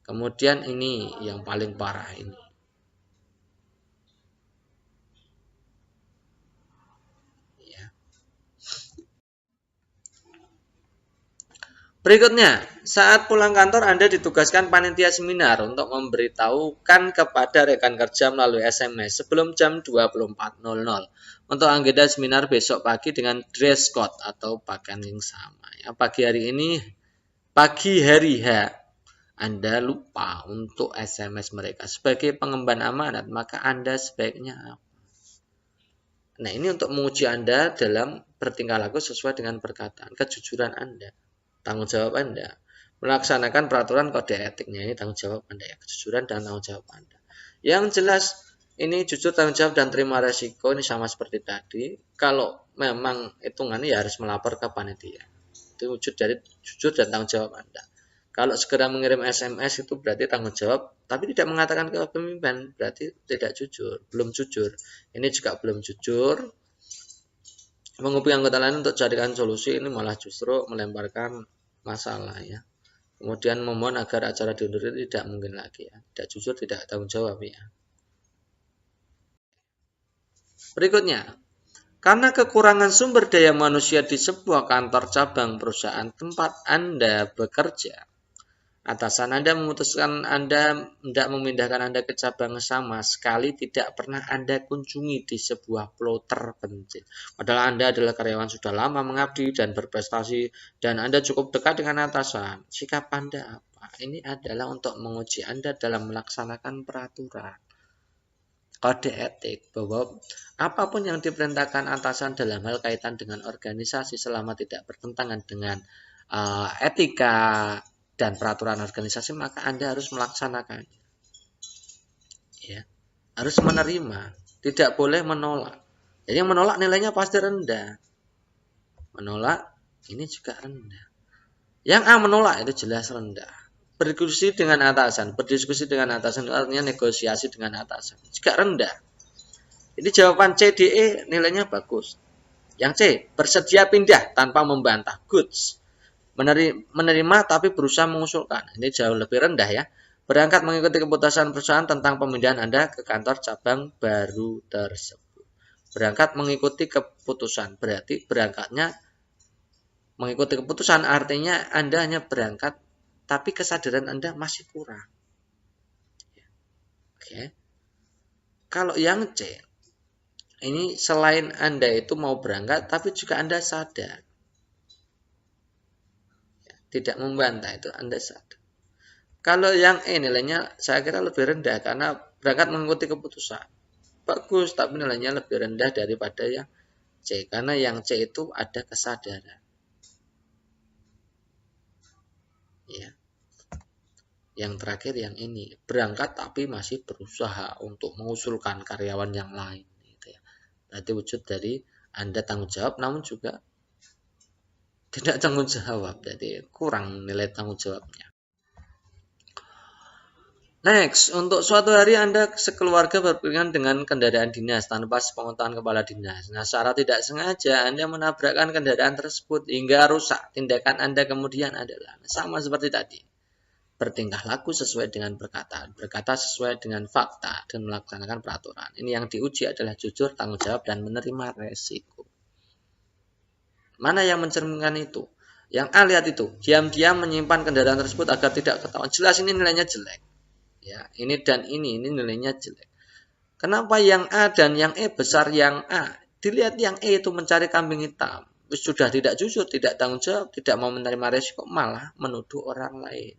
Kemudian ini yang paling parah ini. Ya. Berikutnya, saat pulang kantor Anda ditugaskan panitia seminar untuk memberitahukan kepada rekan kerja melalui SMS sebelum jam 24.00 untuk agenda seminar besok pagi dengan dress code atau pakaian yang sama. Ya, pagi hari H, Anda lupa untuk SMS mereka. Sebagai pengemban amanat, maka Anda sebaiknya apa? Nah, ini untuk menguji Anda dalam bertingkah laku sesuai dengan perkataan, kejujuran Anda. Tanggung jawab Anda, melaksanakan peraturan kode etiknya, ini tanggung jawab Anda ya, kejujuran dan tanggung jawab Anda. Yang jelas ini jujur, tanggung jawab, dan terima resiko, ini sama seperti tadi. Kalau memang hitungannya ya harus melapor ke panitia. Itu wujud dari jujur dan tanggung jawab Anda. Kalau segera mengirim SMS itu berarti tanggung jawab, tapi tidak mengatakan ke pemimpin berarti tidak jujur, belum jujur. Ini juga belum jujur. Menghubungi anggota lain untuk carikan solusi, ini malah justru melemparkan masalah ya. Kemudian memohon agar acara diundur, tidak mungkin lagi ya. Tidak jujur, tidak tanggung jawab ya. Berikutnya, karena kekurangan sumber daya manusia di sebuah kantor cabang perusahaan tempat Anda bekerja, Atasan Anda memutuskan Anda tidak memindahkan Anda ke cabang sama sekali tidak pernah Anda kunjungi di sebuah pulau terpencil. Padahal Anda adalah karyawan sudah lama mengabdi dan berprestasi dan Anda cukup dekat dengan atasan. Sikap Anda apa? Ini adalah untuk menguji Anda dalam melaksanakan peraturan. Kode etik bahwa apapun yang diperintahkan atasan dalam hal kaitan dengan organisasi selama tidak bertentangan dengan etika dan peraturan organisasi, maka Anda harus melaksanakan, ya, harus menerima, tidak boleh menolak. Jadi yang menolak nilainya pasti rendah, menolak ini juga rendah. Yang A menolak itu jelas rendah. Berdiskusi dengan atasan itu artinya negosiasi dengan atasan, juga rendah. Jadi jawaban C, D, E nilainya bagus. Yang C, bersedia pindah tanpa membantah, goods. Menerima tapi berusaha mengusulkan, ini jauh lebih rendah ya. Berangkat mengikuti keputusan perusahaan tentang pemindahan Anda ke kantor cabang baru tersebut. Berangkat mengikuti keputusan, berarti berangkatnya mengikuti keputusan artinya Anda hanya berangkat tapi kesadaran Anda masih kurang. Oke. Kalau yang C, ini selain Anda itu mau berangkat tapi juga Anda sadar, tidak membantah, itu Anda sadar. Kalau yang E nilainya saya kira lebih rendah karena berangkat mengikuti keputusan. Bagus, tapi nilainya lebih rendah daripada yang C. Karena yang C itu ada kesadaran. Ya. Yang terakhir yang ini, berangkat tapi masih berusaha untuk mengusulkan karyawan yang lain. Gitu ya. Berarti wujud dari Anda tanggung jawab namun juga tidak tanggung jawab, jadi kurang nilai tanggung jawabnya. Next, untuk suatu hari Anda sekeluarga berpergian dengan kendaraan dinas tanpa sepengetahuan kepala dinas. Nah, secara tidak sengaja Anda menabrakkan kendaraan tersebut hingga rusak. Tindakan Anda kemudian adalah sama seperti tadi. Bertingkah laku sesuai dengan perkataan, berkata sesuai dengan fakta, dan melaksanakan peraturan. Ini yang diuji adalah jujur, tanggung jawab, dan menerima resiko. Mana yang mencerminkan itu? Yang A lihat itu, diam-diam menyimpan kendaraan tersebut agar tidak ketahuan. Jelas ini nilainya jelek. Ya, ini dan ini nilainya jelek. Kenapa yang A dan yang E besar yang A? Dilihat yang E itu mencari kambing hitam. Sudah tidak jujur, tidak tanggung jawab, tidak mau menerima resiko, malah menuduh orang lain.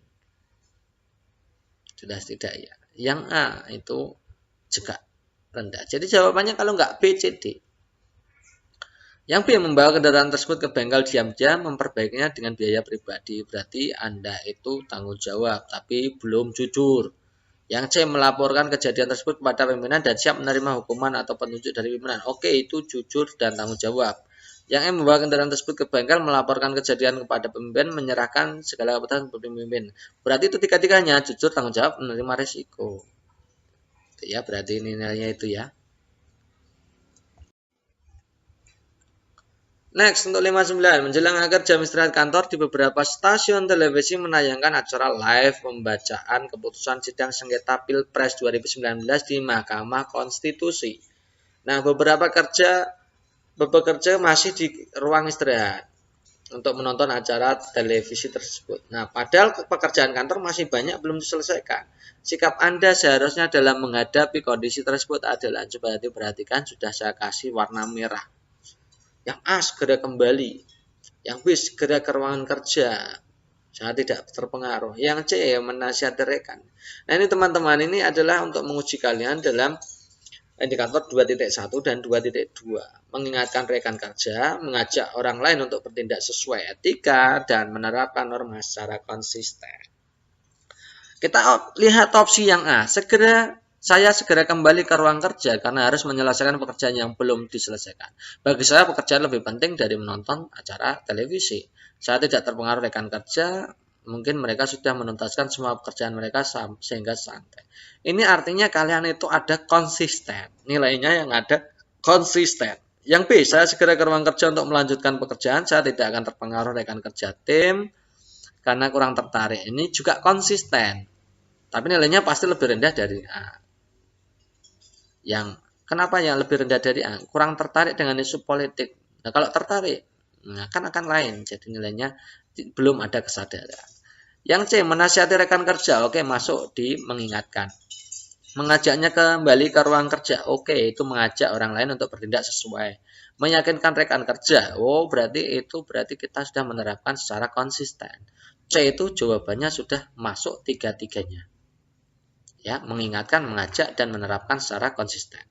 Jelas tidak ya. Yang A itu juga rendah. Jadi jawabannya kalau nggak B, C, D. Yang B membawa kendaraan tersebut ke bengkel diam-diam memperbaikinya dengan biaya pribadi. Berarti Anda itu tanggung jawab, tapi belum jujur. Yang C melaporkan kejadian tersebut kepada pimpinan dan siap menerima hukuman atau petunjuk dari pimpinan. Oke, itu jujur dan tanggung jawab. Yang M membawa kendaraan tersebut ke bengkel, melaporkan kejadian kepada pemimpin, menyerahkan segala keputusan kepada pemimpin. Berarti itu tiga-tiganya jujur, tanggung jawab, menerima risiko. Itu ya, berarti nilainya itu ya. Next, untuk 59, menjelang akhir jam istirahat kantor, di beberapa stasiun televisi menayangkan acara live pembacaan keputusan sidang sengketa Pilpres 2019 di Mahkamah Konstitusi. Nah, beberapa bekerja masih di ruang istirahat untuk menonton acara televisi tersebut. Nah, padahal pekerjaan kantor masih banyak belum diselesaikan. Sikap Anda seharusnya dalam menghadapi kondisi tersebut adalah, coba diperhatikan, sudah saya kasih warna merah. Yang A segera kembali, yang B segera ke ruangan kerja, sangat tidak terpengaruh. Yang C menasihati rekan. Nah, ini teman-teman, ini adalah untuk menguji kalian dalam indikator 2.1 dan 2.2. Mengingatkan rekan kerja, mengajak orang lain untuk bertindak sesuai etika, dan menerapkan norma secara konsisten. Kita lihat opsi yang A, saya segera kembali ke ruang kerja karena harus menyelesaikan pekerjaan yang belum diselesaikan. Bagi saya pekerjaan lebih penting dari menonton acara televisi. Saya tidak terpengaruh rekan kerja, mungkin mereka sudah menuntaskan semua pekerjaan mereka sehingga santai. Ini artinya kalian itu ada konsisten. Nilainya yang ada konsisten. Yang B, saya segera ke ruang kerja untuk melanjutkan pekerjaan. Saya tidak akan terpengaruh rekan kerja tim karena kurang tertarik. Ini juga konsisten. Tapi nilainya pasti lebih rendah dari A. Kenapa yang lebih rendah dari A? Kurang tertarik dengan isu politik. Nah, kalau tertarik, kan akan lain. Jadi nilainya belum ada kesadaran. Yang C, menasihati rekan kerja. Oke, masuk di mengingatkan. Mengajaknya kembali ke ruang kerja. Oke, itu mengajak orang lain untuk bertindak sesuai. Meyakinkan rekan kerja. Oh, berarti kita sudah menerapkan secara konsisten. C itu jawabannya sudah masuk tiga-tiganya. Ya, mengingatkan, mengajak, dan menerapkan secara konsisten.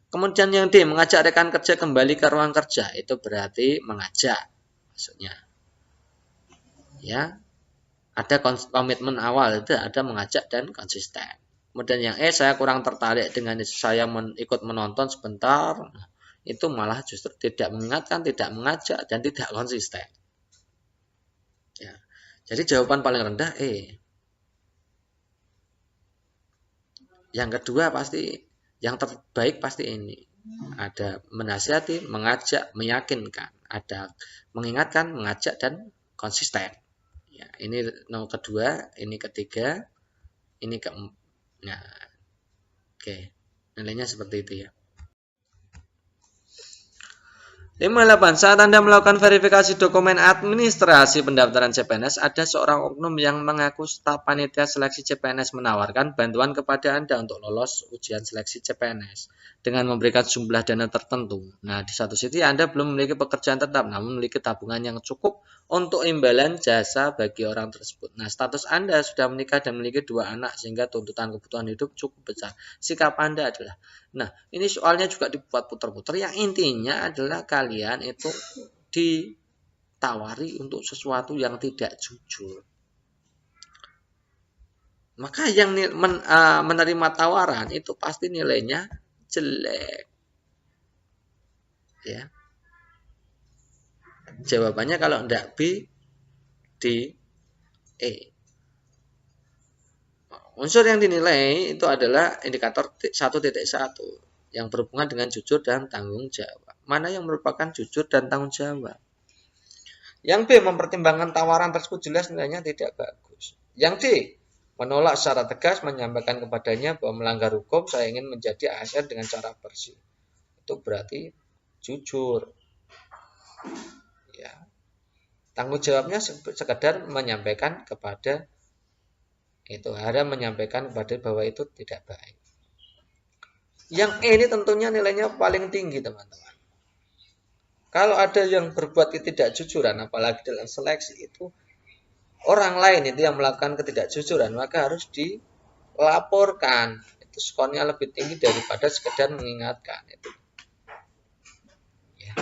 Kemudian yang D, mengajak rekan kerja kembali ke ruang kerja. Itu berarti mengajak. Maksudnya, ya, ada komitmen awal, itu ada mengajak dan konsisten. Kemudian yang E, saya kurang tertarik dengan saya ikut menonton sebentar. Nah, itu malah justru tidak mengingatkan, tidak mengajak, dan tidak konsisten. Ya. Jadi jawaban paling rendah E. Yang kedua pasti, yang terbaik pasti ini. Ada menasihati, mengajak, meyakinkan. Ada mengingatkan, mengajak, dan konsisten. Ya, ini nomor kedua, ini ketiga, ini keempat. Nah, oke. Nilainya seperti itu ya. 58. Saat Anda melakukan verifikasi dokumen administrasi pendaftaran CPNS, ada seorang oknum yang mengaku staf panitia seleksi CPNS menawarkan bantuan kepada Anda untuk lolos ujian seleksi CPNS dengan memberikan jumlah dana tertentu. Nah, di satu sisi Anda belum memiliki pekerjaan tetap, namun memiliki tabungan yang cukup untuk imbalan jasa bagi orang tersebut. Nah, status Anda sudah menikah dan memiliki 2 anak sehingga tuntutan kebutuhan hidup cukup besar. Sikap Anda adalah, nah, ini soalnya juga dibuat putar-putar. Yang intinya adalah kalian itu ditawari untuk sesuatu yang tidak jujur. Maka yang menerima tawaran itu pasti nilainya jelek. Ya. Jawabannya kalau enggak B, D, E. Unsur yang dinilai itu adalah indikator 1.1 yang berhubungan dengan jujur dan tanggung jawab. Mana yang merupakan jujur dan tanggung jawab? Yang B, mempertimbangkan tawaran tersebut jelas nilainya tidak bagus. Yang D, menolak secara tegas, menyampaikan kepadanya bahwa melanggar hukum, saya ingin menjadi ASN dengan cara bersih. Itu berarti jujur. Ya. Tanggung jawabnya sekedar menyampaikan kepada itu, ada menyampaikan kepada bahwa itu tidak baik. Yang E ini tentunya nilainya paling tinggi, teman-teman. Kalau ada yang berbuat ketidakjujuran, apalagi dalam seleksi itu, orang lain itu yang melakukan ketidakjujuran, maka harus dilaporkan. Itu skornya lebih tinggi daripada sekedar mengingatkan. Itu. Ya.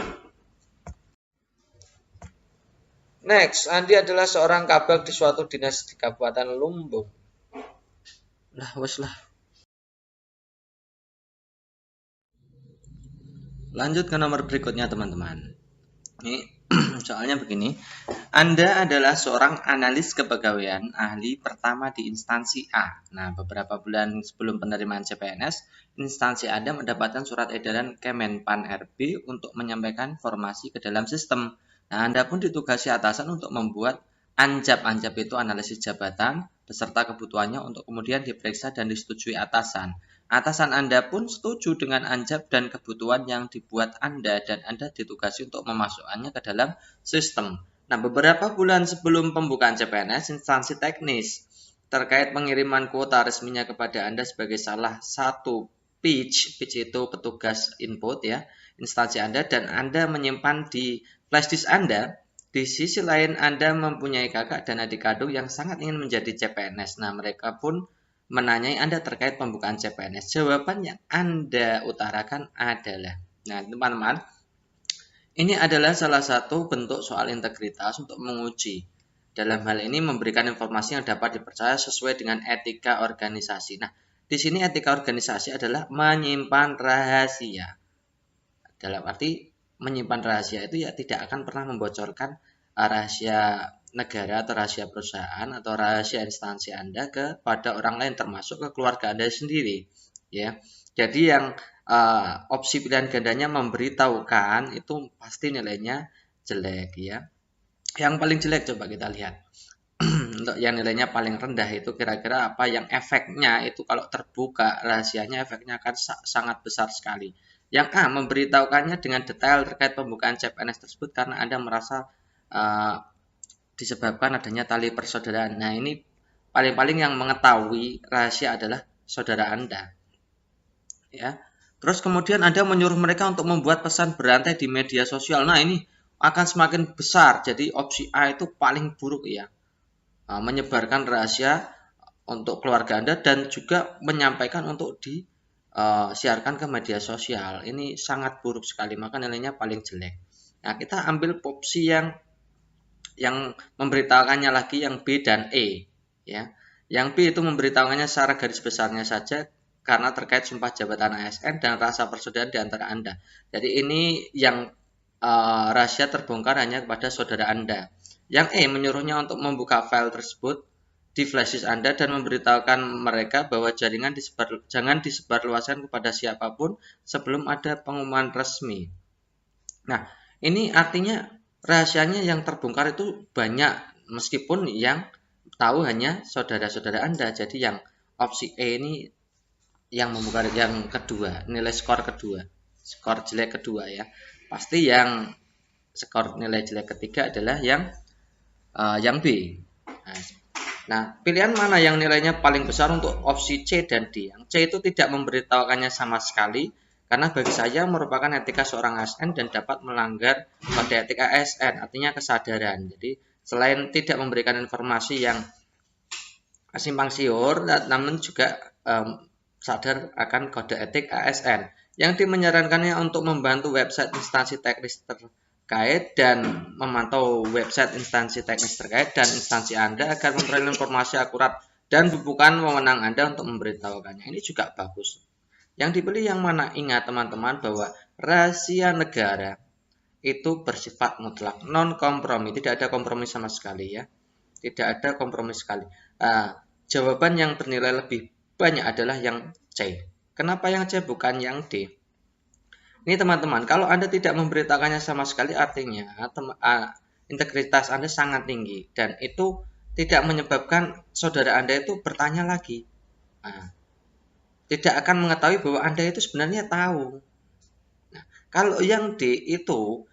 Next, Andi adalah seorang kabag di suatu dinas di Kabupaten Lumbung. Lah, wes lah. Lanjut ke nomor berikutnya, teman-teman. Ini soalnya begini, Anda adalah seorang analis kepegawaian ahli pertama di instansi A. Nah, beberapa bulan sebelum penerimaan CPNS, instansi Anda mendapatkan surat edaran Kemenpan RB untuk menyampaikan informasi ke dalam sistem. Nah, Anda pun ditugasi atasan untuk membuat ANJAP. ANJAP itu analisis jabatan beserta kebutuhannya untuk kemudian diperiksa dan disetujui atasan. Atasan Anda pun setuju dengan ANJAP dan kebutuhan yang dibuat Anda dan Anda ditugasi untuk memasukkannya ke dalam sistem. Nah, beberapa bulan sebelum pembukaan CPNS, instansi teknis terkait pengiriman kuota resminya kepada Anda sebagai salah satu pitch itu petugas input ya, instansi Anda, dan Anda menyimpan di flash disk Anda. Di sisi lain Anda mempunyai kakak dan adik kandung yang sangat ingin menjadi CPNS. Nah, mereka pun menanyai Anda terkait pembukaan CPNS. Jawaban yang Anda utarakan adalah, nah teman-teman, ini adalah salah satu bentuk soal integritas untuk menguji. Dalam hal ini memberikan informasi yang dapat dipercaya sesuai dengan etika organisasi. Nah, di sini etika organisasi adalah menyimpan rahasia. Dalam arti menyimpan rahasia itu ya tidak akan pernah membocorkan rahasia negara atau rahasia perusahaan atau rahasia instansi Anda kepada orang lain termasuk ke keluarga Anda sendiri ya. Jadi yang opsi pilihan gandanya memberitahukan itu pasti nilainya jelek ya. Yang paling jelek coba kita lihat. Untuk yang nilainya paling rendah itu kira-kira apa yang efeknya itu kalau terbuka rahasianya efeknya akan sangat besar sekali. Yang A, memberitahukannya dengan detail terkait pembukaan CPNS tersebut karena Anda merasa uh, disebabkan adanya tali persaudaraan. Nah, ini paling-paling yang mengetahui rahasia adalah saudara Anda. Ya. Terus kemudian Anda menyuruh mereka untuk membuat pesan berantai di media sosial. Nah, ini akan semakin besar. Jadi opsi A itu paling buruk ya. Menyebarkan rahasia untuk keluarga Anda dan juga menyampaikan untuk disiarkan ke media sosial. Ini sangat buruk sekali, maka nilainya paling jelek. Nah, kita ambil opsi yang memberitahukannya lagi yang B dan E ya. Yang B itu memberitahukannya secara garis besarnya saja karena terkait sumpah jabatan ASN dan rasa persaudaraan di antara Anda. Jadi ini yang rahasia terbongkar hanya kepada saudara Anda. Yang E menyuruhnya untuk membuka file tersebut di flashdisk Anda dan memberitahukan mereka bahwa jangan disebarluaskan kepada siapapun sebelum ada pengumuman resmi. Nah, ini artinya rahasianya yang terbongkar itu banyak meskipun yang tahu hanya saudara-saudara Anda. Jadi yang opsi E ini yang membuka yang kedua, nilai skor kedua, skor jelek kedua ya. Pasti yang skor nilai jelek ketiga adalah yang B. Nah, pilihan mana yang nilainya paling besar untuk opsi C dan D? Yang C itu tidak memberitahukannya sama sekali karena bagi saya merupakan etika seorang ASN dan dapat melanggar kode etik ASN, artinya kesadaran. Jadi selain tidak memberikan informasi yang simpang siur, namun juga sadar akan kode etik ASN. Yang menyarankannya untuk membantu website instansi teknis terkait dan memantau website instansi teknis terkait dan instansi Anda agar memperoleh informasi akurat dan bukan wewenang Anda untuk memberitahukannya. Ini juga bagus. Yang dipilih yang mana? Ingat teman-teman bahwa rahasia negara itu bersifat mutlak, non kompromi, tidak ada kompromi sama sekali ya, tidak ada kompromi sekali. Jawaban yang bernilai lebih banyak adalah yang C. Kenapa yang C bukan yang D? Ini teman-teman, kalau Anda tidak memberitakannya sama sekali artinya integritas Anda sangat tinggi dan itu tidak menyebabkan saudara Anda itu bertanya lagi. Tidak akan mengetahui bahwa Anda itu sebenarnya tahu. Nah, kalau yang D itu,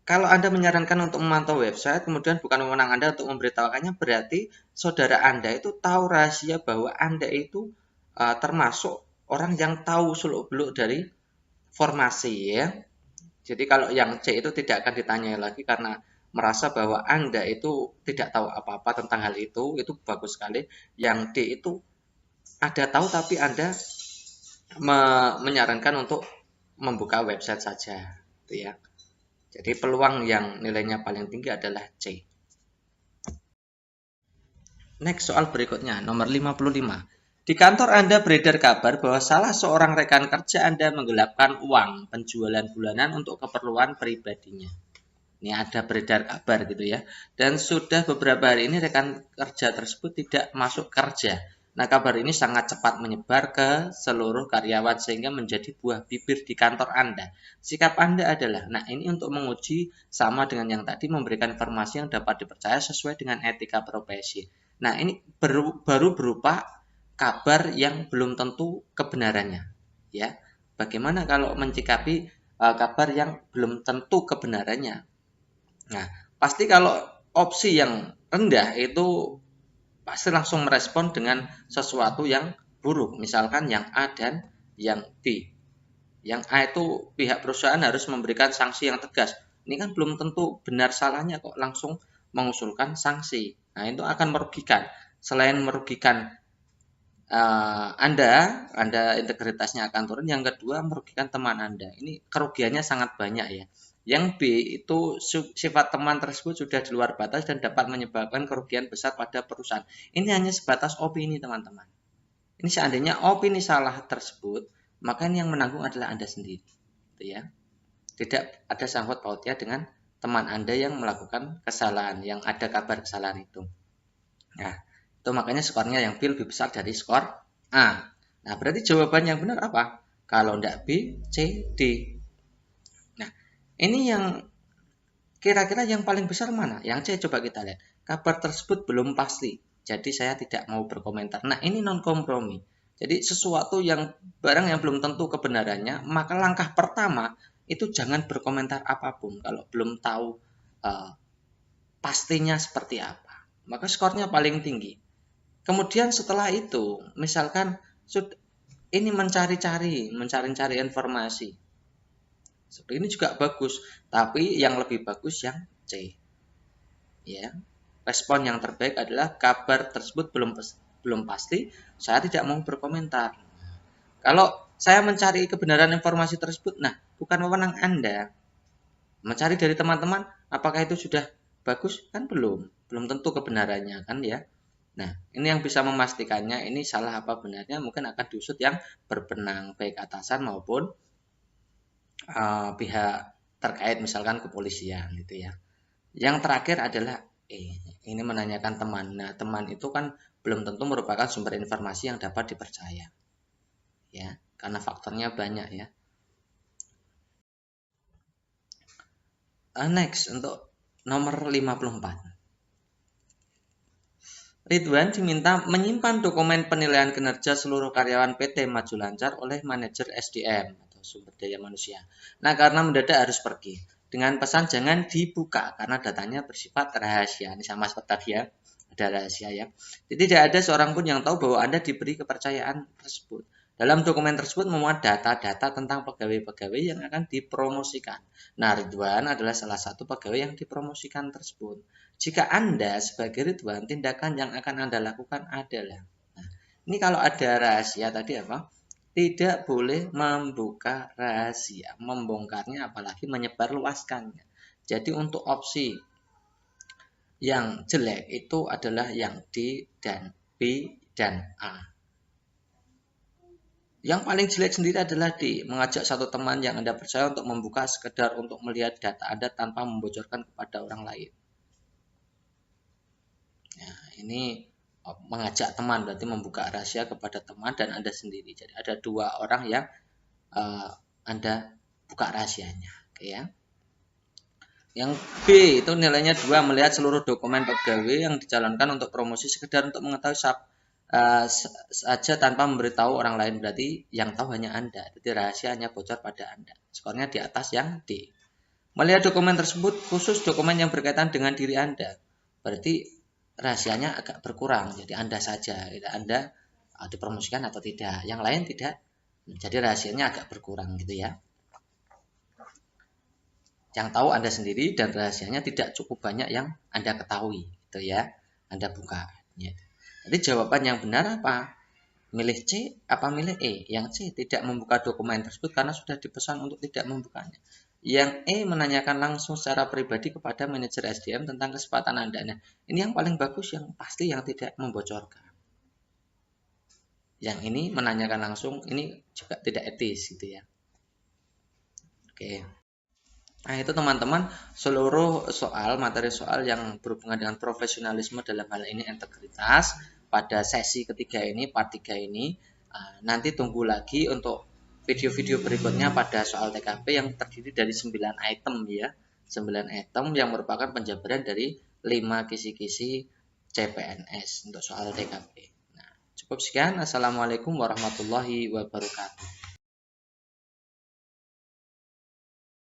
kalau Anda menyarankan untuk memantau website, kemudian bukan wewenang Anda untuk memberitahukannya, berarti saudara Anda itu tahu rahasia bahwa Anda itu termasuk orang yang tahu seluk-beluk dari formasi ya. Jadi kalau yang C itu tidak akan ditanyai lagi karena merasa bahwa Anda itu tidak tahu apa-apa tentang hal itu bagus sekali. Yang D itu ada tahu tapi Anda menyarankan untuk membuka website saja, gitu ya. Jadi peluang yang nilainya paling tinggi adalah C. Next soal berikutnya, nomor 55. Di kantor Anda beredar kabar bahwa salah seorang rekan kerja Anda menggelapkan uang penjualan bulanan untuk keperluan pribadinya. Ini ada beredar kabar gitu ya. Dan sudah beberapa hari ini rekan kerja tersebut tidak masuk kerja. Nah, kabar ini sangat cepat menyebar ke seluruh karyawan sehingga menjadi buah bibir di kantor Anda. Sikap Anda adalah, nah ini untuk menguji sama dengan yang tadi memberikan informasi yang dapat dipercaya sesuai dengan etika profesi. Nah, ini baru berupa kabar yang belum tentu kebenarannya. Ya, bagaimana kalau mencikapi kabar yang belum tentu kebenarannya? Nah, pasti kalau opsi yang rendah itu pasti langsung merespon dengan sesuatu yang buruk. Misalkan yang A dan yang B. Yang A itu pihak perusahaan harus memberikan sanksi yang tegas. Ini kan belum tentu benar salahnya kok langsung mengusulkan sanksi. Nah, itu akan merugikan. Selain merugikan Anda integritasnya akan turun. Yang kedua, merugikan teman Anda. Ini kerugiannya sangat banyak ya. Yang B itu sifat teman tersebut sudah di luar batas dan dapat menyebabkan kerugian besar pada perusahaan. Ini hanya sebatas opini teman-teman. Ini seandainya opini salah tersebut, maka yang menanggung adalah Anda sendiri. Gitu ya. Tidak ada sangkut pautnya dengan teman Anda yang melakukan kesalahan, yang ada kabar kesalahan itu. Nah, itu makanya skornya yang B lebih besar dari skor A. Nah, berarti jawaban yang benar apa? Kalau tidak B, C, D. Nah, ini yang kira-kira yang paling besar mana? Yang C coba kita lihat. Kabar tersebut belum pasti. Jadi saya tidak mau berkomentar. Nah, ini non kompromi. Jadi sesuatu yang barang yang belum tentu kebenarannya, maka langkah pertama itu jangan berkomentar apapun kalau belum tahu pastinya seperti apa, maka skornya paling tinggi. Kemudian setelah itu, misalkan ini mencari-cari informasi. Seperti ini juga bagus, tapi yang lebih bagus yang C. Ya, respon yang terbaik adalah kabar tersebut belum pasti, saya tidak mau berkomentar. Kalau saya mencari kebenaran informasi tersebut, nah bukan wewenang Anda. Mencari dari teman-teman, apakah itu sudah bagus? Kan belum tentu kebenarannya kan ya. Nah, ini yang bisa memastikannya ini salah apa benarnya mungkin akan diusut yang berbenang, baik atasan maupun pihak terkait misalkan kepolisian gitu ya. Yang terakhir adalah ini menanyakan teman. Nah, teman itu kan belum tentu merupakan sumber informasi yang dapat dipercaya. Ya, karena faktornya banyak ya. Next untuk nomor 54. Ridwan diminta menyimpan dokumen penilaian kinerja seluruh karyawan PT Maju Lancar oleh manajer SDM atau sumber daya manusia. Nah, karena mendadak harus pergi. Dengan pesan jangan dibuka karena datanya bersifat rahasia. Ini sama seperti tadi ya, ada rahasia ya. Jadi tidak ada seorang pun yang tahu bahwa Anda diberi kepercayaan tersebut. Dalam dokumen tersebut memuat data-data tentang pegawai-pegawai yang akan dipromosikan. Nah, Ridwan adalah salah satu pegawai yang dipromosikan tersebut. Jika Anda sebagai Ridwan, tindakan yang akan Anda lakukan adalah, nah, ini kalau ada rahasia tadi apa? Tidak boleh membuka rahasia, membongkarnya apalagi menyebarluaskannya. Jadi untuk opsi yang jelek itu adalah yang D dan B dan A. Yang paling jelek sendiri adalah D, mengajak satu teman yang Anda percaya untuk membuka sekedar untuk melihat data Anda tanpa membocorkan kepada orang lain. Nah, ini mengajak teman berarti membuka rahasia kepada teman dan Anda sendiri. Jadi ada dua orang yang Anda buka rahasianya. Oke ya. Yang B itu nilainya 2, melihat seluruh dokumen pegawai yang dicalonkan untuk promosi sekedar untuk mengetahui saja tanpa memberitahu orang lain, berarti yang tahu hanya Anda. Jadi rahasia hanya bocor pada Anda. Skornya di atas yang D. Melihat dokumen tersebut khusus dokumen yang berkaitan dengan diri Anda, berarti rahasianya agak berkurang. Jadi Anda saja, Anda dipromosikan atau tidak. Yang lain tidak. Jadi rahasianya agak berkurang gitu ya. Yang tahu Anda sendiri dan rahasianya tidak cukup banyak yang Anda ketahui gitu ya. Anda buka. Ya. Jadi jawaban yang benar apa? Milih C apa milih E? Yang C tidak membuka dokumen tersebut karena sudah dipesan untuk tidak membukanya. Yang E menanyakan langsung secara pribadi kepada manajer SDM tentang kesempatan Anda. Nah, ini yang paling bagus yang pasti yang tidak membocorkan. Yang ini menanyakan langsung ini juga tidak etis gitu ya. Oke. Nah, itu teman-teman seluruh materi soal yang berhubungan dengan profesionalisme dalam hal ini integritas pada sesi ketiga ini, part 3 ini. Nanti tunggu lagi untuk video-video berikutnya pada soal TKP yang terdiri dari 9 item ya. 9 item yang merupakan penjabaran dari 5 kisi-kisi CPNS untuk soal TKP. Nah, cukup sekian. Assalamualaikum warahmatullahi wabarakatuh.